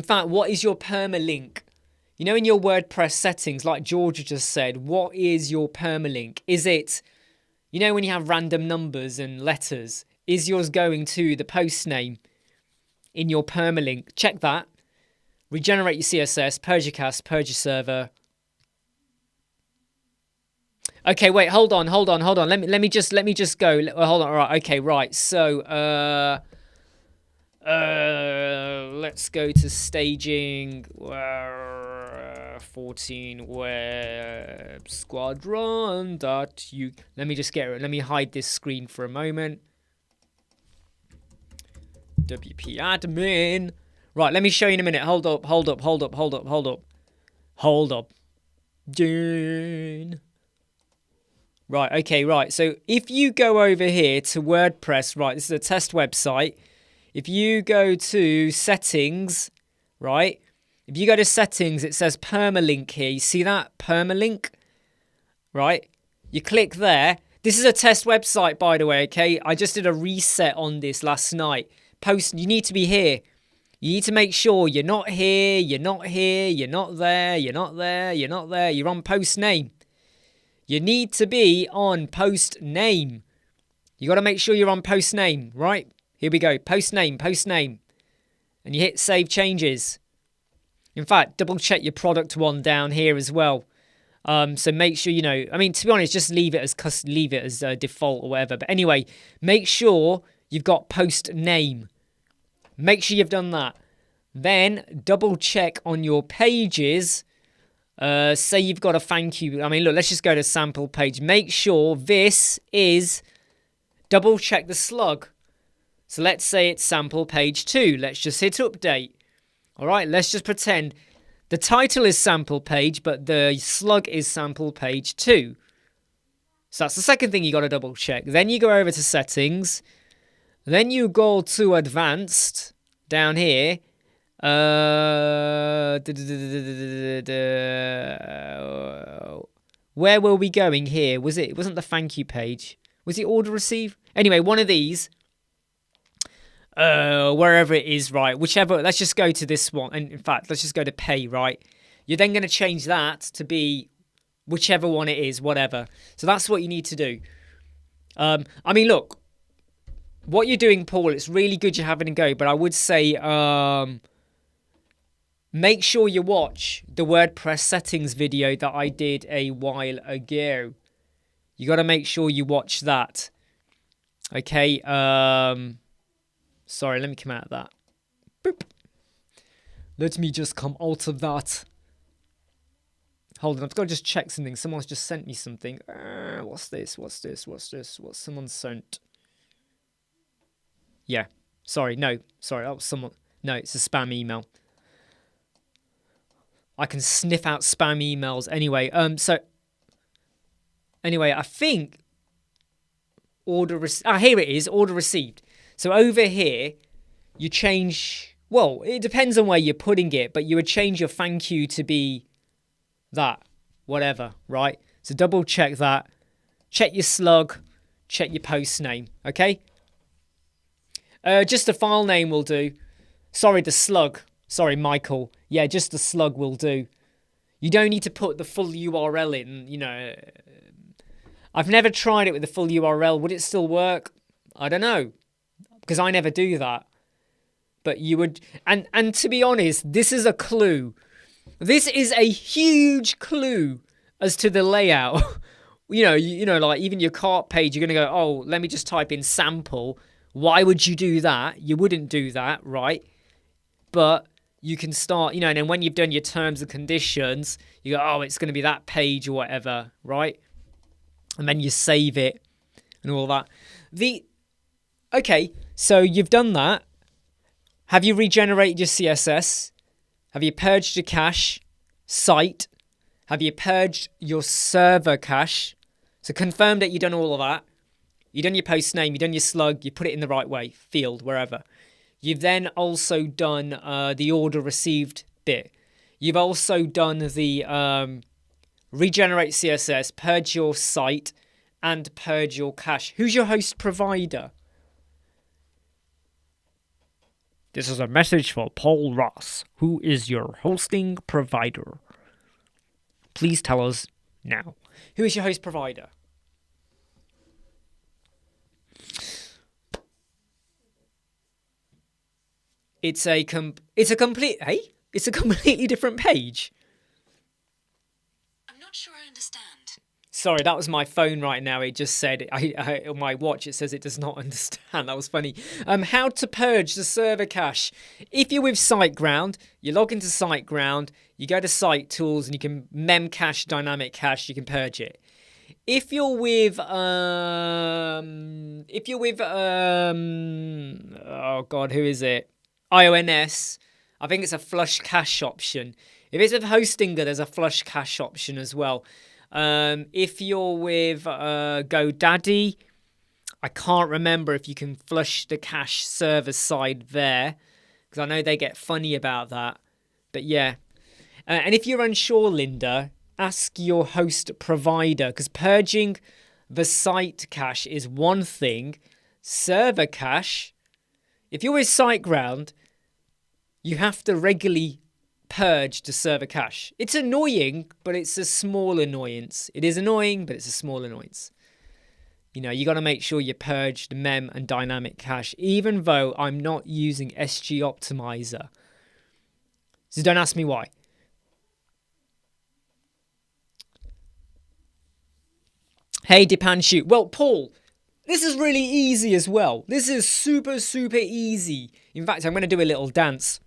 fact, what is your permalink? You know, in your WordPress settings, like Georgia just said, what is your permalink? Is it, when you have random numbers and letters, is yours going to the post name in your permalink? Check that. Regenerate your CSS, purge your cast, purge your server. Okay, wait, hold on. Let me just go. Hold on. All right. Okay, right. So, let's go to staging 14 web squadron.u. Let me hide this screen for a moment. WP admin. Right, let me show you in a minute. Hold up. Jane. Right, okay, right. So if you go over here to WordPress, right, this is a test website. If you go to settings, right, if you go to settings, it says permalink here. You see that? Permalink, right? You click there. This is a test website, by the way, okay? I just did a reset on this last night. You need to be here. You need to make sure you're not here, you're not here, you're not there, you're not there, you're not there. You're on post name. You need to be on post name. You got to make sure you're on post name, right? Here we go. Post name. And you hit save changes. In fact, double check your product one down here as well. So make sure, to be honest, just leave it as default or whatever. But anyway, make sure you've got post name. Make sure you've done that. Then double check on your pages. Say you've got a thank you. Look, let's just go to sample page. Make sure this is, double check the slug. So let's say it's sample page 2. Let's just hit update. All right, let's just pretend the title is sample page, but the slug is sample page 2. So that's the second thing you got to double check. Then you go over to settings. Then you go to advanced down here. Where were we going here? It wasn't the thank you page. Was it order receive? Anyway, one of these. Wherever it is, right? Whichever. Let's just go to this one. And in fact, let's just go to pay, right? You're then going to change that to be whichever one it is, whatever. So that's what you need to do. Look, what you're doing, Paul, it's really good you're having a go, but I would say make sure you watch the WordPress settings video that I did a while ago. You got to make sure you watch that. Okay. Sorry, let me come out of that. Boop. Let me just come out of that. Hold on, I've got to just check something. Someone's just sent me something. What's this? What's someone sent? Yeah. Sorry, that was someone. No, it's a spam email. I can sniff out spam emails. Anyway, I think here it is, order received. So over here, you change, well, it depends on where you're putting it, but you would change your thank you to be that, whatever, right? So double check that. Check your slug, check your post name, okay? Just the file name will do. Sorry, the slug. Sorry, Michael. Yeah, just the slug will do. You don't need to put the full URL in, you know. I've never tried it with the full URL. Would it still work? I don't know, because I never do that. But you would, and to be honest, this is a clue. This is a huge clue as to the layout. you know, like even your cart page, you're going to go, oh, let me just type in sample. Why would you do that? You wouldn't do that, right? But you can start, you know, and then when you've done your terms and conditions, you go, oh, it's going to be that page or whatever, right? And then you save it and all that. Okay, so you've done that. Have you regenerated your CSS? Have you purged your cache? Site? Have you purged your server cache? So confirm that you've done all of that. You've done your post name, you've done your slug, you put it in the right way, field, wherever. You've then also done the order received bit. You've also done the regenerate CSS, purge your site, and purge your cache. Who's your host provider? This is a message for Paul Ross, who is your hosting provider. Please tell us now. Who is your host provider? It's a completely different page. I'm not sure I understand. Sorry, that was my phone right now. It just said, on my watch, it says it does not understand. That was funny. How to purge the server cache. If you're with SiteGround, you log into SiteGround, you go to Site Tools, and you can memcache, dynamic cache, you can purge it. If you're with, oh God, who is it? IONS, I think it's a flush cache option. If it's with Hostinger, there's a flush cache option as well. If you're with GoDaddy, I can't remember if you can flush the cache server side there, because I know they get funny about that. But yeah. And if you're unsure, Linda, ask your host provider, because purging the site cache is one thing. Server cache, if you're with SiteGround, you have to regularly purge the server cache. It's annoying, but it's a small annoyance. It is annoying, but it's a small annoyance. You know, you got to make sure you purge the mem and dynamic cache, even though I'm not using SG Optimizer. So don't ask me why. Hey, Dipanshu. Well, Paul, this is really easy as well. This is super, super easy. In fact, I'm going to do a little dance.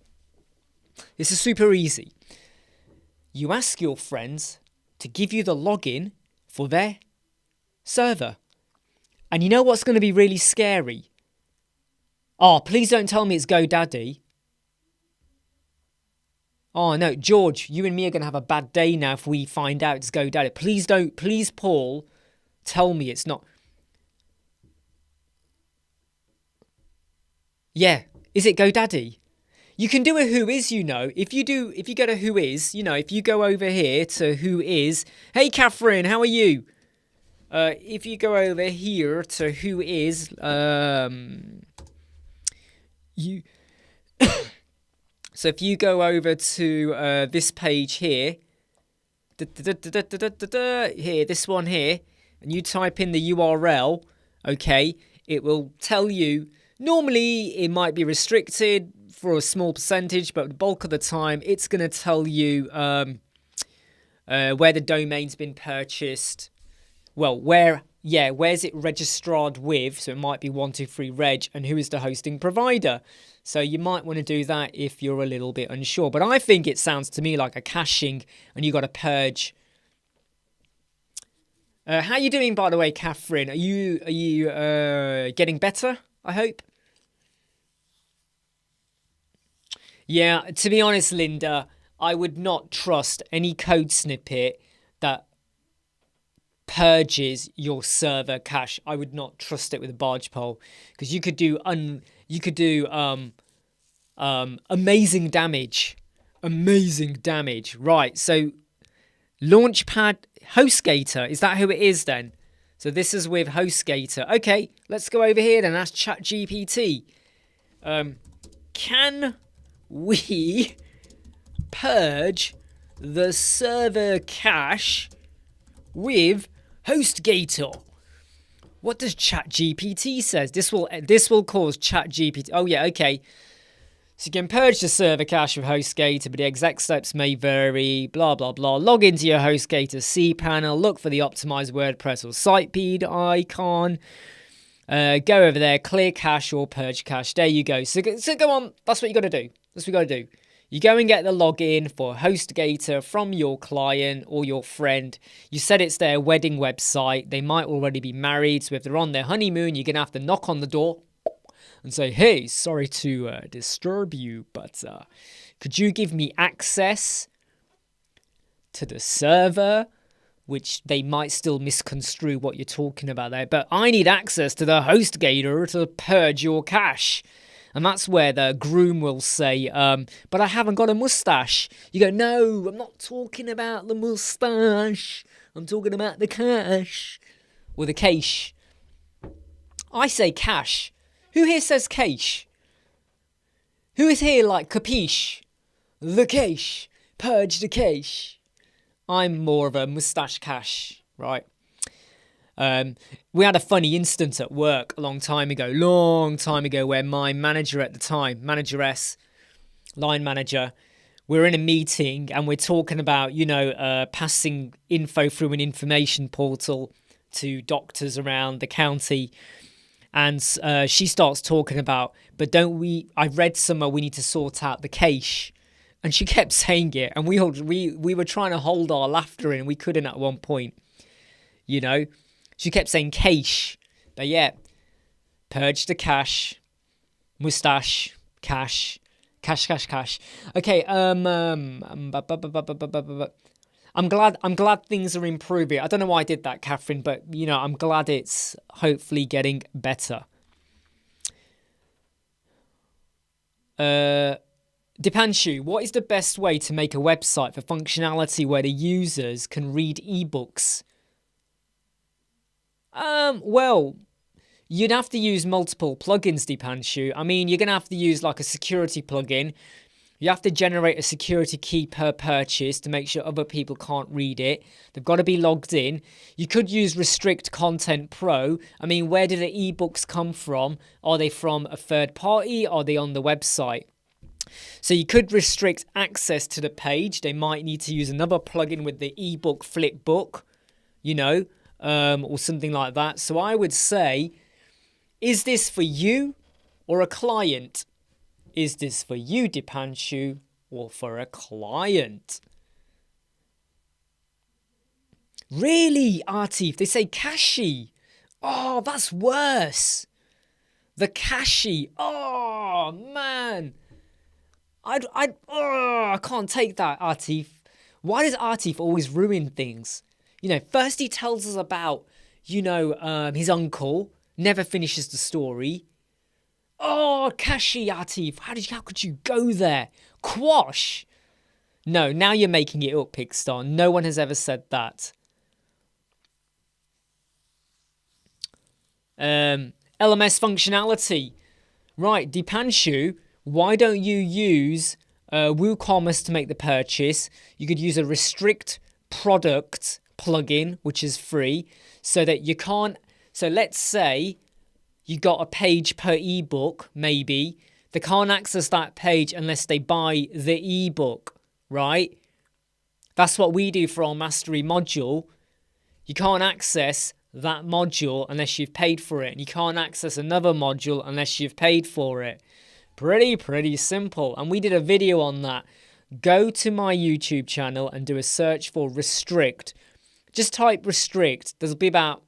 This is super easy. You ask your friends to give you the login for their server. And you know what's going to be really scary? Oh, please don't tell me it's GoDaddy. Oh, no, George, you and me are going to have a bad day now if we find out it's GoDaddy. Please, Paul, tell me it's not. Yeah, is it GoDaddy? You can do a who is, you know. If you go to who is, you know, if you go over here to who is. Hey, Catherine, how are you? If you go over here to who is, you. So if you go over to this page here, here, this one here, and you type in the URL, okay, it will tell you. Normally, it might be restricted for a small percentage, but the bulk of the time, it's going to tell you where the domain's been purchased. Well, where's it registered with? So it might be 123reg, and who is the hosting provider? So you might want to do that if you're a little bit unsure. But I think it sounds to me like a caching, and you got to purge. How are you doing, by the way, Catherine? Are you getting better? I hope. Yeah, to be honest, Linda, I would not trust any code snippet that purges your server cache. I would not trust it with a barge pole, because you could do Amazing damage. Amazing damage. Right, so Launchpad HostGator, is that who it is then? So this is with HostGator. Okay, let's go over here then. That's ChatGPT. Can we purge the server cache with HostGator? What does ChatGPT says? This will cause ChatGPT. Oh yeah, okay. So you can purge the server cache with HostGator, but the exec steps may vary, blah, blah, blah. Log into your HostGator cPanel, look for the optimized WordPress or SitePeed icon. Go over there, clear cache or purge cache. There you go. So go on. That's what you got to do. That's what you got to do. You go and get the login for HostGator from your client or your friend. You said it's their wedding website. They might already be married. So if they're on their honeymoon, you're going to have to knock on the door and say, hey, sorry to disturb you, but could you give me access to the server? Which they might still misconstrue what you're talking about there. But I need access to the HostGator to purge your cache. And that's where the groom will say, but I haven't got a mustache. You go, no, I'm not talking about the mustache. I'm talking about the cache. Or the cache. I say cache. Who here says cache? Who is here like capiche? The cache. Purge the cache. I'm more of a mustache cache, right? We had a funny instance at work a long time ago, where my manager at the time, manageress, line manager, we're in a meeting and we're talking about, passing info through an information portal to doctors around the county. And she starts talking about, but I read somewhere we need to sort out the cache. And she kept saying it, and we were trying to hold our laughter in, and we couldn't at one point. She kept saying cache, but yeah, purge the cache, mustache, cache. Okay, I'm glad things are improving. I don't know why I did that, Catherine, but I'm glad it's hopefully getting better. Dipanshu, what is the best way to make a website for functionality where the users can read ebooks? Well, you'd have to use multiple plugins, Dipanshu. I mean, you're going to have to use like a security plugin. You have to generate a security key per purchase to make sure other people can't read it. They've got to be logged in. You could use Restrict Content Pro. I mean, where do the ebooks come from? Are they from a third party? Are they on the website? So you could restrict access to the page. They might need to use another plugin with the ebook flipbook, or something like that. So I would say, is this for you or a client? Is this for you, Dipanshu, or for a client? Really, Atif? They say cache. Oh, that's worse. The cache. Oh, man. I can't take that, Atif. Why does Atif always ruin things? First he tells us about, his uncle, never finishes the story. Oh, cache, Atif. How could you go there? Quash. No, now you're making it up, Pigstar. No one has ever said that. LMS functionality. Right, Dipanshu, why don't you use WooCommerce to make the purchase? You could use a restrict product plugin, which is free, so that you can't. So let's say you got a page per ebook, maybe. They can't access that page unless they buy the ebook, right? That's what we do for our mastery module. You can't access that module unless you've paid for it. And you can't access another module unless you've paid for it. Pretty simple. And we did a video on that. Go to my YouTube channel and do a search for restrict. Just type restrict. There'll be about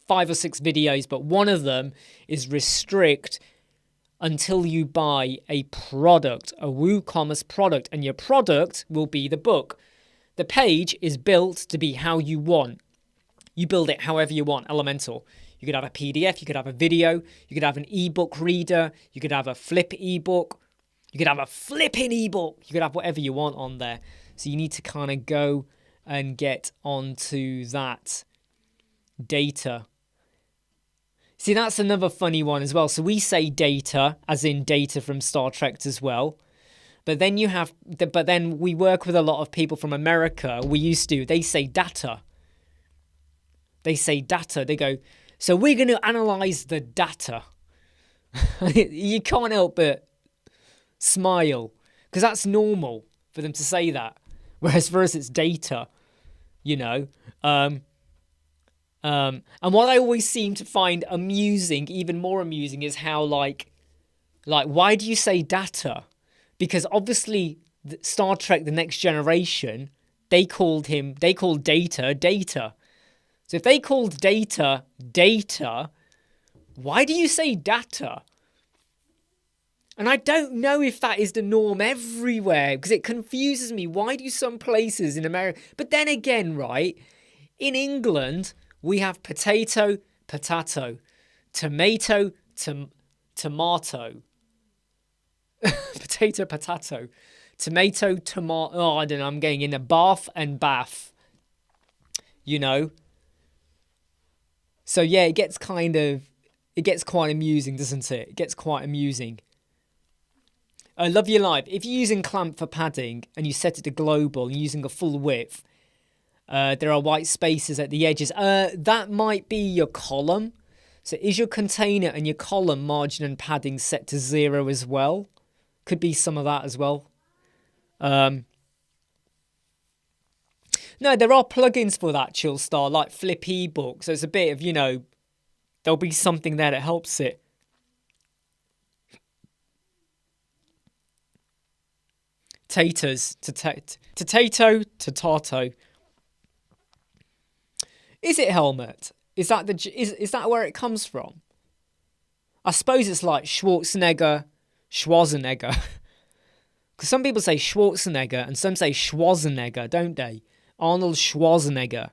5 or 6 videos, but one of them is restrict until you buy a product, a WooCommerce product, and your product will be the book. The page is built to be how you want. You build it however you want, Elemental. You could have a PDF, you could have a video, you could have an ebook reader, you could have a flip ebook, You could have a flipping ebook. You could have whatever you want on there. So you need to kind of go and get onto that data. See, that's another funny one as well. So we say data, as in data from Star Trek as well. But then we work with a lot of people from America. They say data. They say data. They go, so we're going to analyze the data. You can't help but smile, because that's normal for them to say that. Whereas for us, it's data, you know. And what I always seem to find amusing, even more amusing, is how like why do you say data? Because obviously Star Trek: The Next Generation, they called data data. So if they called data data, why do you say data? And I don't know if that is the norm everywhere, because it confuses me. Why do some places in America? But then again, right, in England, we have potato, potato, tomato, tomato. Potato, potato, tomato, tomato. Oh, I don't know. I'm getting in a bath and bath. You know? So yeah, it gets quite amusing, doesn't it? It gets quite amusing. I love your life. If you're using clamp for padding and you set it to global and using a full width, there are white spaces at the edges. That might be your column. So is your container and your column margin and padding set to 0 as well? Could be some of that as well. No, there are plugins for that, Chill Star, like Flip ebook. So it's a bit of, there'll be something there that helps it. Taters, potato, tomato. Is it helmet? Is that where it comes from? I suppose it's like Schwarzenegger. Because some people say Schwarzenegger and some say Schwarzenegger, don't they? Arnold Schwarzenegger.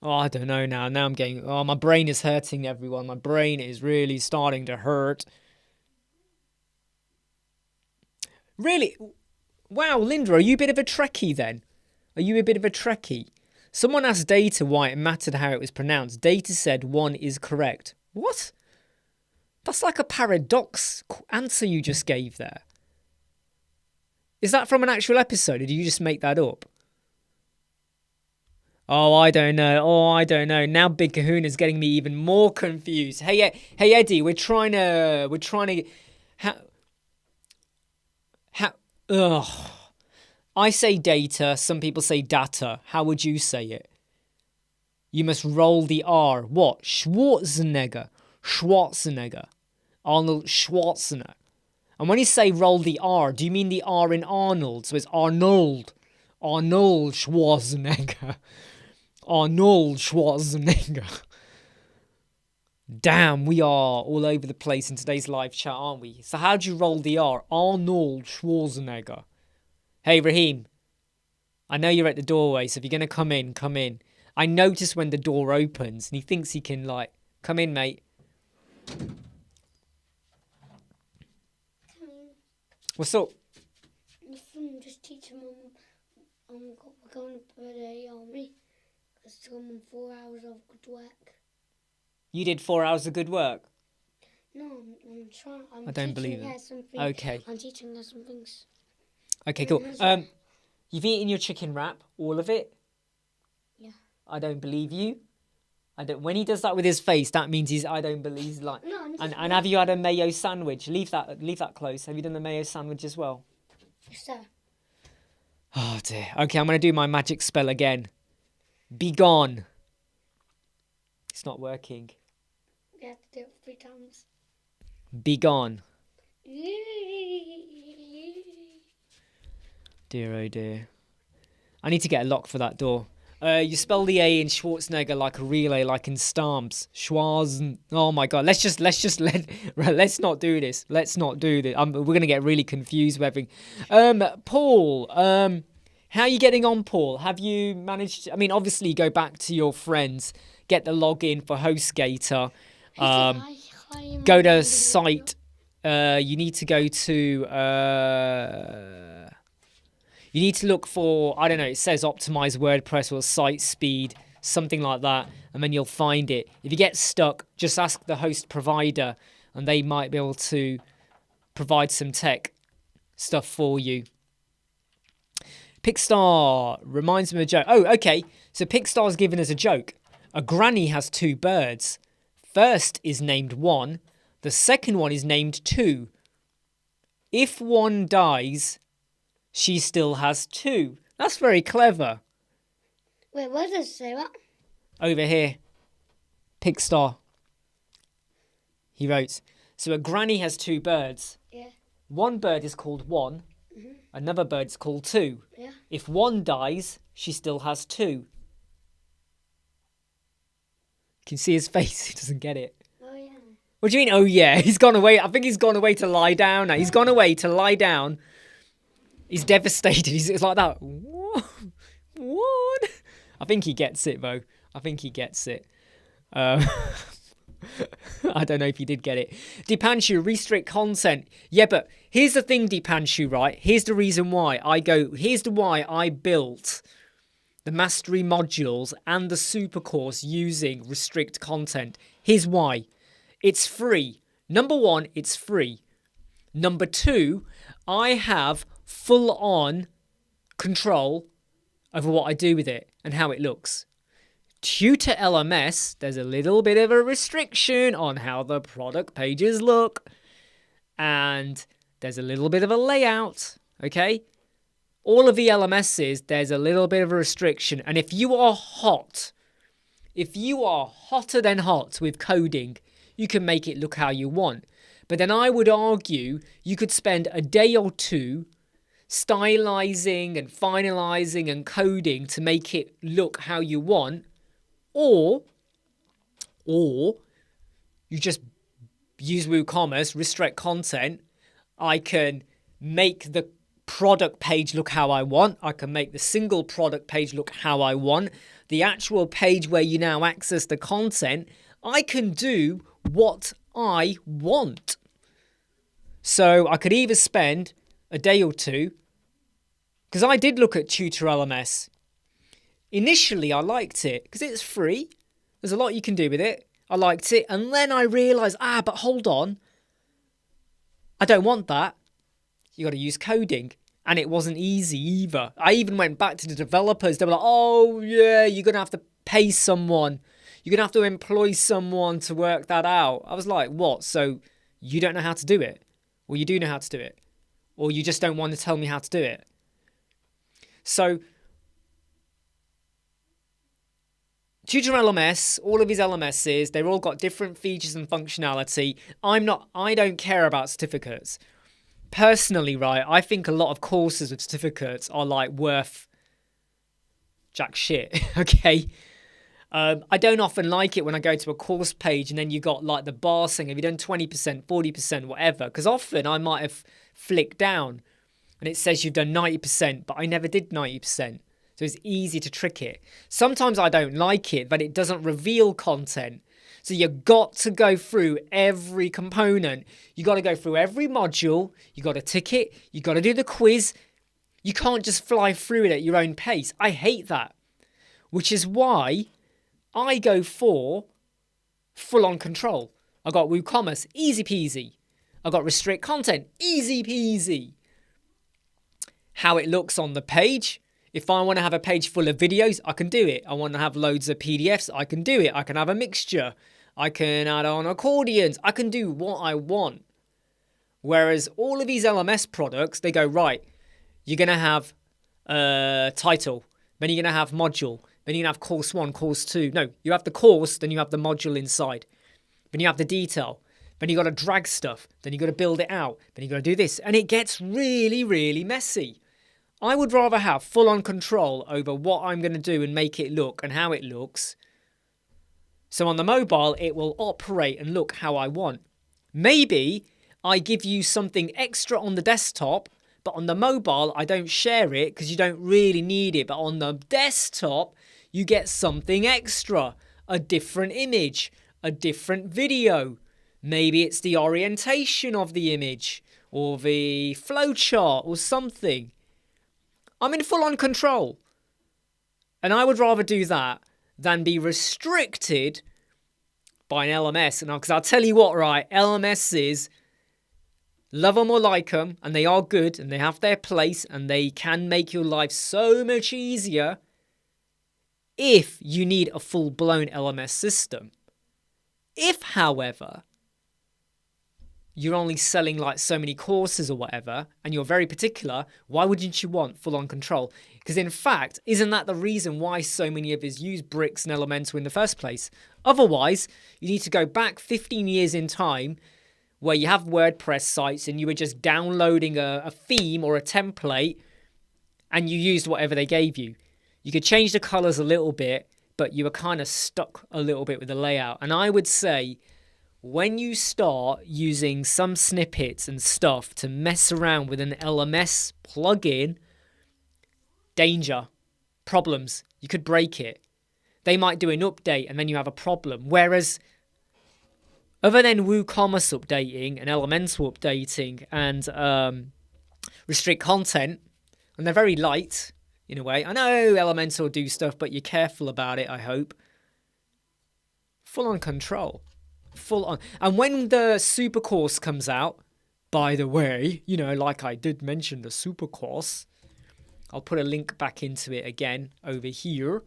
Oh, I don't know now. Now I'm getting... Oh, my brain is hurting, everyone. My brain is really starting to hurt. Really? Wow, Linda, are you a bit of a Trekkie then? Are you a bit of a Trekkie? Someone asked Data why it mattered how it was pronounced. Data said 1 is correct. What? That's like a paradox answer you just gave there. Is that from an actual episode, or did you just make that up? Oh, I don't know. Now Big Kahuna's getting me even more confused. Hey, Eddie, we're trying to. Ugh. I say data. Some people say data. How would you say it? You must roll the R. What? Schwarzenegger. Arnold Schwarzenegger. And when you say roll the R, do you mean the R in Arnold? So it's Arnold Schwarzenegger. Arnold Schwarzenegger. Damn, we are all over the place in today's live chat, aren't we? So how do you roll the R? Arnold Schwarzenegger. Hey, Raheem. I know you're at the doorway, so if you're going to come in, come in. I notice when the door opens, and he thinks he can, come in, mate. What's up? Nothing, just teaching Mum. We're going to put a army. It's done 4 hours of good work. You did 4 hours of good work? No, I'm trying. I don't believe it. Okay. I'm teaching her some things. Okay, cool. You've eaten your chicken wrap, all of it? Yeah. I don't believe you. When he does that with his face, that means I don't believe No, and have you had a mayo sandwich? Leave that close. Have you done the mayo sandwich as well? Yes, sir. Oh dear. Okay, I'm gonna do my magic spell again. Be gone. It's not working. We have to do it 3 times. Be gone. Dear, oh dear. I need to get a lock for that door. You spell the A in Schwarzenegger like a relay, like in Stamps. Schwarzen. Oh my God. Let's not do this. Let's not do this. We're gonna get really confused with everything. Paul. How are you getting on, Paul? Have you managed? Obviously, go back to your friends, get the login for HostGator. Hi. go to site. You need to go to. You need to look for, I don't know, it says optimize WordPress or site speed, something like that, and then you'll find it. If you get stuck, just ask the host provider, and they might be able to provide some tech stuff for you. Pickstar reminds me of a joke. Oh, okay. So Pickstar's given us a joke. A granny has 2 birds. First is named 1. The second one is named 2. If one dies, she still has 2. That's very clever. Wait, where does it say that? Over here. Pickstar. He wrote, so a granny has 2 birds. Yeah. One bird is called 1. Mm-hmm. Another bird is called 2. Yeah. If one dies, she still has 2. You can see his face. He doesn't get it. Oh, yeah. What do you mean, oh yeah? He's gone away. I think he's gone away to lie down now. He's gone away to lie down. He's devastated. He's like that. What? What? I think he gets it, though. I think he gets it. I don't know if you did get it. Dipanshu, restrict content. Yeah, but here's the thing, Dipanshu, right? Here's the reason why here's the why I built the mastery modules and the super course using restrict content. Here's why. It's free. Number 1, it's free. Number 2, I have full on control over what I do with it and how it looks. Tutor LMS, there's a little bit of a restriction on how the product pages look, and there's a little bit of a layout, okay? All of the LMSs, there's a little bit of a restriction, and if you are hotter than hot with coding, you can make it look how you want. But then I would argue you could spend a day or 2 stylizing and finalizing and coding to make it look how you want, or you just use WooCommerce, restrict content. I can make the product page look how I want. I can make the single product page look how I want. The actual page where you now access the content, I can do what I want. So I could either spend a day or 2, because I did look at Tutor LMS. Initially, I liked it because it's free. There's a lot you can do with it. I liked it. And then I realized, but hold on. I don't want that. You got to use coding. And it wasn't easy either. I even went back to the developers. They were like, oh, yeah, you're going to have to pay someone. You're going to have to employ someone to work that out. I was like, what? So you don't know how to do it? Or you do know how to do it? Or you just don't want to tell me how to do it? So Tutor LMS, all of his LMSs, they've all got different features and functionality. I don't care about certificates. Personally, right, I think a lot of courses with certificates are like worth jack shit, okay? I don't often like it when I go to a course page and then you got like the bar saying, have you done 20%, 40%, whatever? Because often I might have flicked down and it says you've done 90%, but I never did 90%. So it's easy to trick it. Sometimes I don't like it, but it doesn't reveal content. So you've got to go through every component. You got to go through every module. You got to tick it. You got to do the quiz. You can't just fly through it at your own pace. I hate that. Which is why I go for full-on control. I got WooCommerce, easy peasy. I got restrict content, easy peasy. How it looks on the page. If I want to have a page full of videos, I can do it. I want to have loads of PDFs, I can do it. I can have a mixture. I can add on accordions. I can do what I want. Whereas all of these LMS products, they go, right, you're going to have title, then you're going to have module, then you're going to have course 1, course 2. No, you have the course, then you have the module inside. Then you have the detail. Then you got to drag stuff. Then you got to build it out. Then you got to do this. And it gets really, really messy. I would rather have full-on control over what I'm going to do and make it look and how it looks. So on the mobile, it will operate and look how I want. Maybe I give you something extra on the desktop, but on the mobile, I don't share it because you don't really need it. But on the desktop, you get something extra, a different image, a different video, Maybe it's the orientation of the image or the flowchart or something. I'm in full-on control. And I would rather do that than be restricted by an LMS. And because I'll tell you what, right, LMSs, love them or like them, and they are good, and they have their place, and they can make your life so much easier if you need a full-blown LMS system. If, however, you're only selling like so many courses or whatever, and you're very particular, why wouldn't you want full-on control? Because in fact, isn't that the reason why so many of us use Bricks and Elementor in the first place? Otherwise, you need to go back 15 years in time where you have WordPress sites and you were just downloading a theme or a template and you used whatever they gave you. You could change the colors a little bit, but you were kind of stuck a little bit with the layout. And I would say when you start using some snippets and stuff to mess around with an LMS plugin, danger, problems, you could break it. They might do an update and then you have a problem. Whereas other than WooCommerce updating and Elementor updating and restrict content, and they're very light in a way. I know Elementor do stuff, but you're careful about it, I hope. Full on control. Full on. And when the super course comes out, by the way, you know, like I did mention the super course, I'll put a link back into it again over here.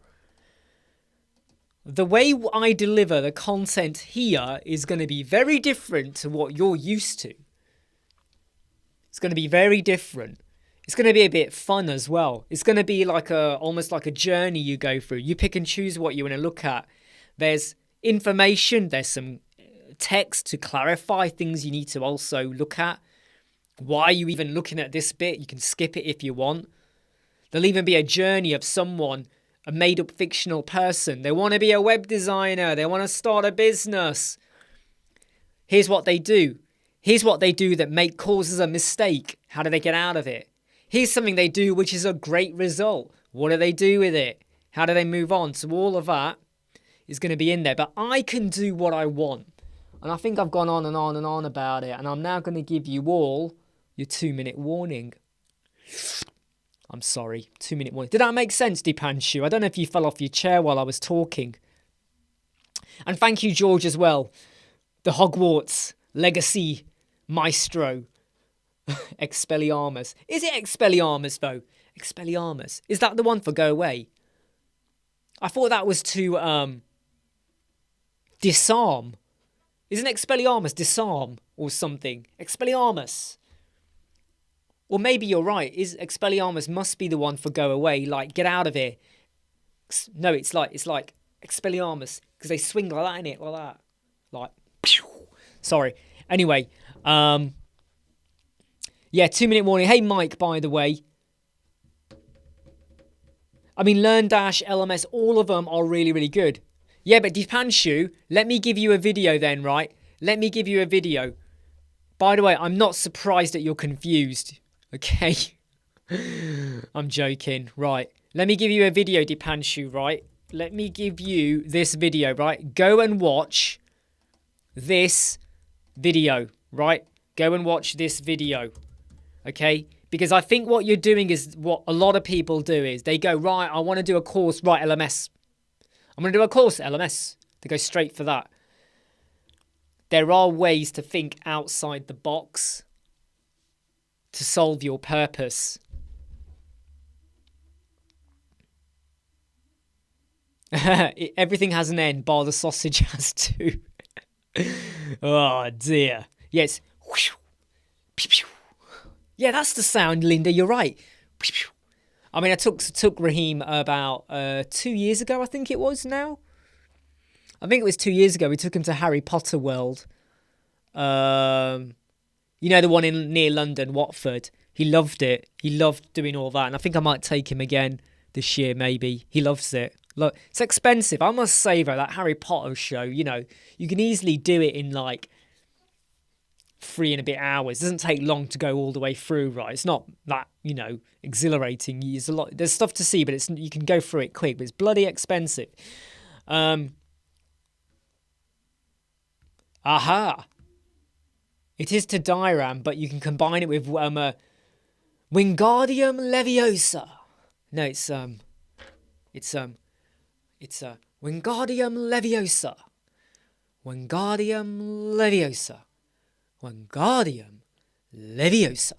The way I deliver the content here is going to be very different to what you're used to. It's going to be very different. It's going to be a bit fun as well. It's going to be like almost like a journey you go through. You pick and choose what you want to look at. There's information. There's some text to clarify things you need to also look at. Why are you even looking at this bit? You can skip it if you want. There'll even be a journey of someone, a made-up fictional person. They want to be a web designer. They want to start a business. Here's what they do. Here's what they do that causes a mistake. How do they get out of it? Here's something they do which is a great result. What do they do with it? How do they move on? So all of that is going to be in there. But I can do what I want. And I think I've gone on and on and on about it. And I'm now going to give you all your 2-minute warning. I'm sorry, 2-minute warning. Did that make sense, Dipanshu? I don't know if you fell off your chair while I was talking. And thank you, George, as well. The Hogwarts Legacy Maestro. Expelliarmus. Is it Expelliarmus, though? Expelliarmus. Is that the one for go away? I thought that was to disarm. Isn't Expelliarmus disarm or something? Expelliarmus. Or maybe you're right. Expelliarmus must be the one for go away, like get out of here. No, it's like Expelliarmus because they swing like that in it, like that. Like, pew. Sorry. Anyway, yeah, 2-minute warning. Hey, Mike, by the way. I mean, LearnDash, LMS, all of them are really, really good. Yeah, but Dipanshu, let me give you a video then, right? Let me give you a video. By the way, I'm not surprised that you're confused. Okay? I'm joking. Right. Let me give you a video, Dipanshu, right? Let me give you this video, right? Go and watch this video, right? Go and watch this video. Okay? Because I think what you're doing is what a lot of people do is they go, right, I want to do a course, right, LMS. I'm going to do a course, LMS. They go straight for that. There are ways to think outside the box to solve your purpose. Everything has an end, bar the sausage has too. Oh dear. Yes. Yeah, that's the sound, Linda. You're right. I mean, I took Raheem about 2 years ago, I think it was now. I think it was 2 years ago. We took him to Harry Potter World. You know, the one near London, Watford. He loved it. He loved doing all that. And I think I might take him again this year, maybe. He loves it. Look, it's expensive. I must say, though, that Harry Potter show, you know, you can easily do it in like 3 and a bit hours. It doesn't take long to go all the way through, right? It's not that, you know, exhilarating. There's stuff to see, but you can go through it quick, but it's bloody expensive. Aha. It is to diram, but you can combine it with Wingardium Leviosa. No, it's Wingardium Leviosa. Wingardium Leviosa. Wingardium Leviosa.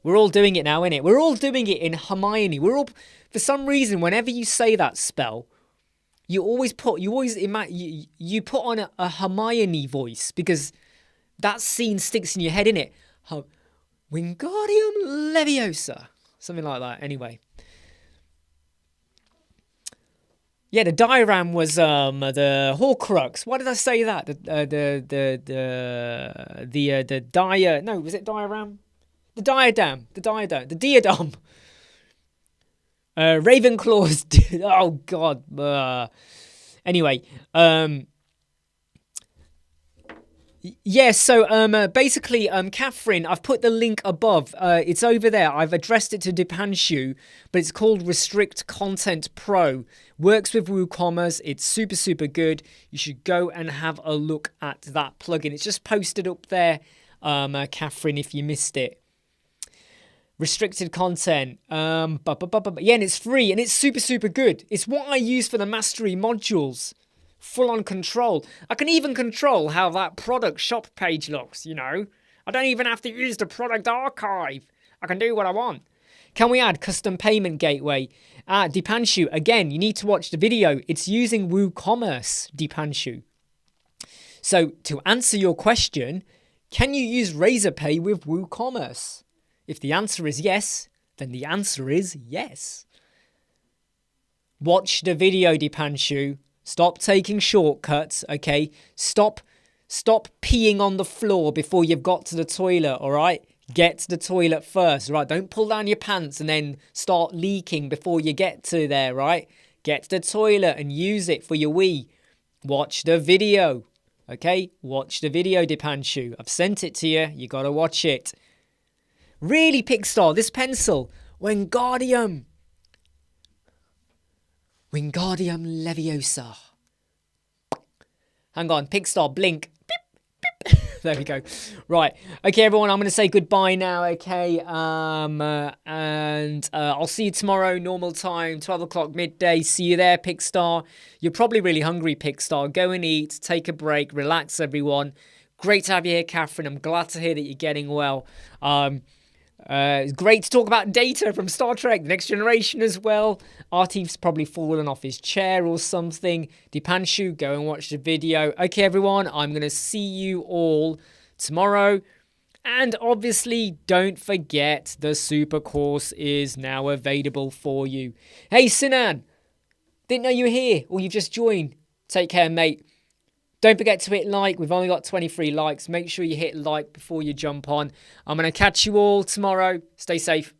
We're all doing it now, innit? We're all doing it in Hermione. For some reason, whenever you say that spell, you put on a Hermione voice, because that scene sticks in your head, innit? Wingardium Leviosa. Something like that. Anyway. Yeah, the diram was the Horcrux. Why did I say that? Was it diram? The diadem. The diadem. Ravenclaw's. Oh God. Anyway. Yeah, so basically, Catherine, I've put the link above. It's over there. I've addressed it to Dipanshu, but it's called Restrict Content Pro. Works with WooCommerce. It's super, super good. You should go and have a look at that plugin. It's just posted up there, Catherine, if you missed it. Restricted content. Yeah, and it's free, and it's super, super good. It's what I use for the mastery modules. Full-on control. I can even control how that product shop page looks, you know. I don't even have to use the product archive. I can do what I want. Can we add custom payment gateway? Dipanshu, again, you need to watch the video. It's using WooCommerce, Dipanshu. So to answer your question, can you use Razorpay with WooCommerce? If the answer is yes, then the answer is yes. Watch the video, Dipanshu. Stop taking shortcuts, okay? Stop peeing on the floor before you've got to the toilet, all right? Get to the toilet first, right? Don't pull down your pants and then start leaking before you get to there, right? Get to the toilet and use it for your wee. Watch the video, okay? Watch the video, Dipanshu. I've sent it to you. You got to watch it. Really, Pickstar, this pencil. Wingardium Leviosa. Hang on, Pickstar, blink. Beep, beep. There we go. Right. Okay, everyone, I'm going to say goodbye now, okay? And I'll see you tomorrow, normal time, 12 o'clock midday. See you there, Pickstar. You're probably really hungry, Pickstar. Go and eat, take a break, relax, everyone. Great to have you here, Catherine. I'm glad to hear that you're getting well. It's great to talk about Data from Star Trek, The Next Generation as well. Artif's probably fallen off his chair or something. Dipanshu, go and watch the video. Okay, everyone, I'm going to see you all tomorrow. And obviously, don't forget the super course is now available for you. Hey, Sinan, didn't know you were here, or you've just joined. Take care, mate. Don't forget to hit like. We've only got 23 likes. Make sure you hit like before you jump on. I'm going to catch you all tomorrow. Stay safe.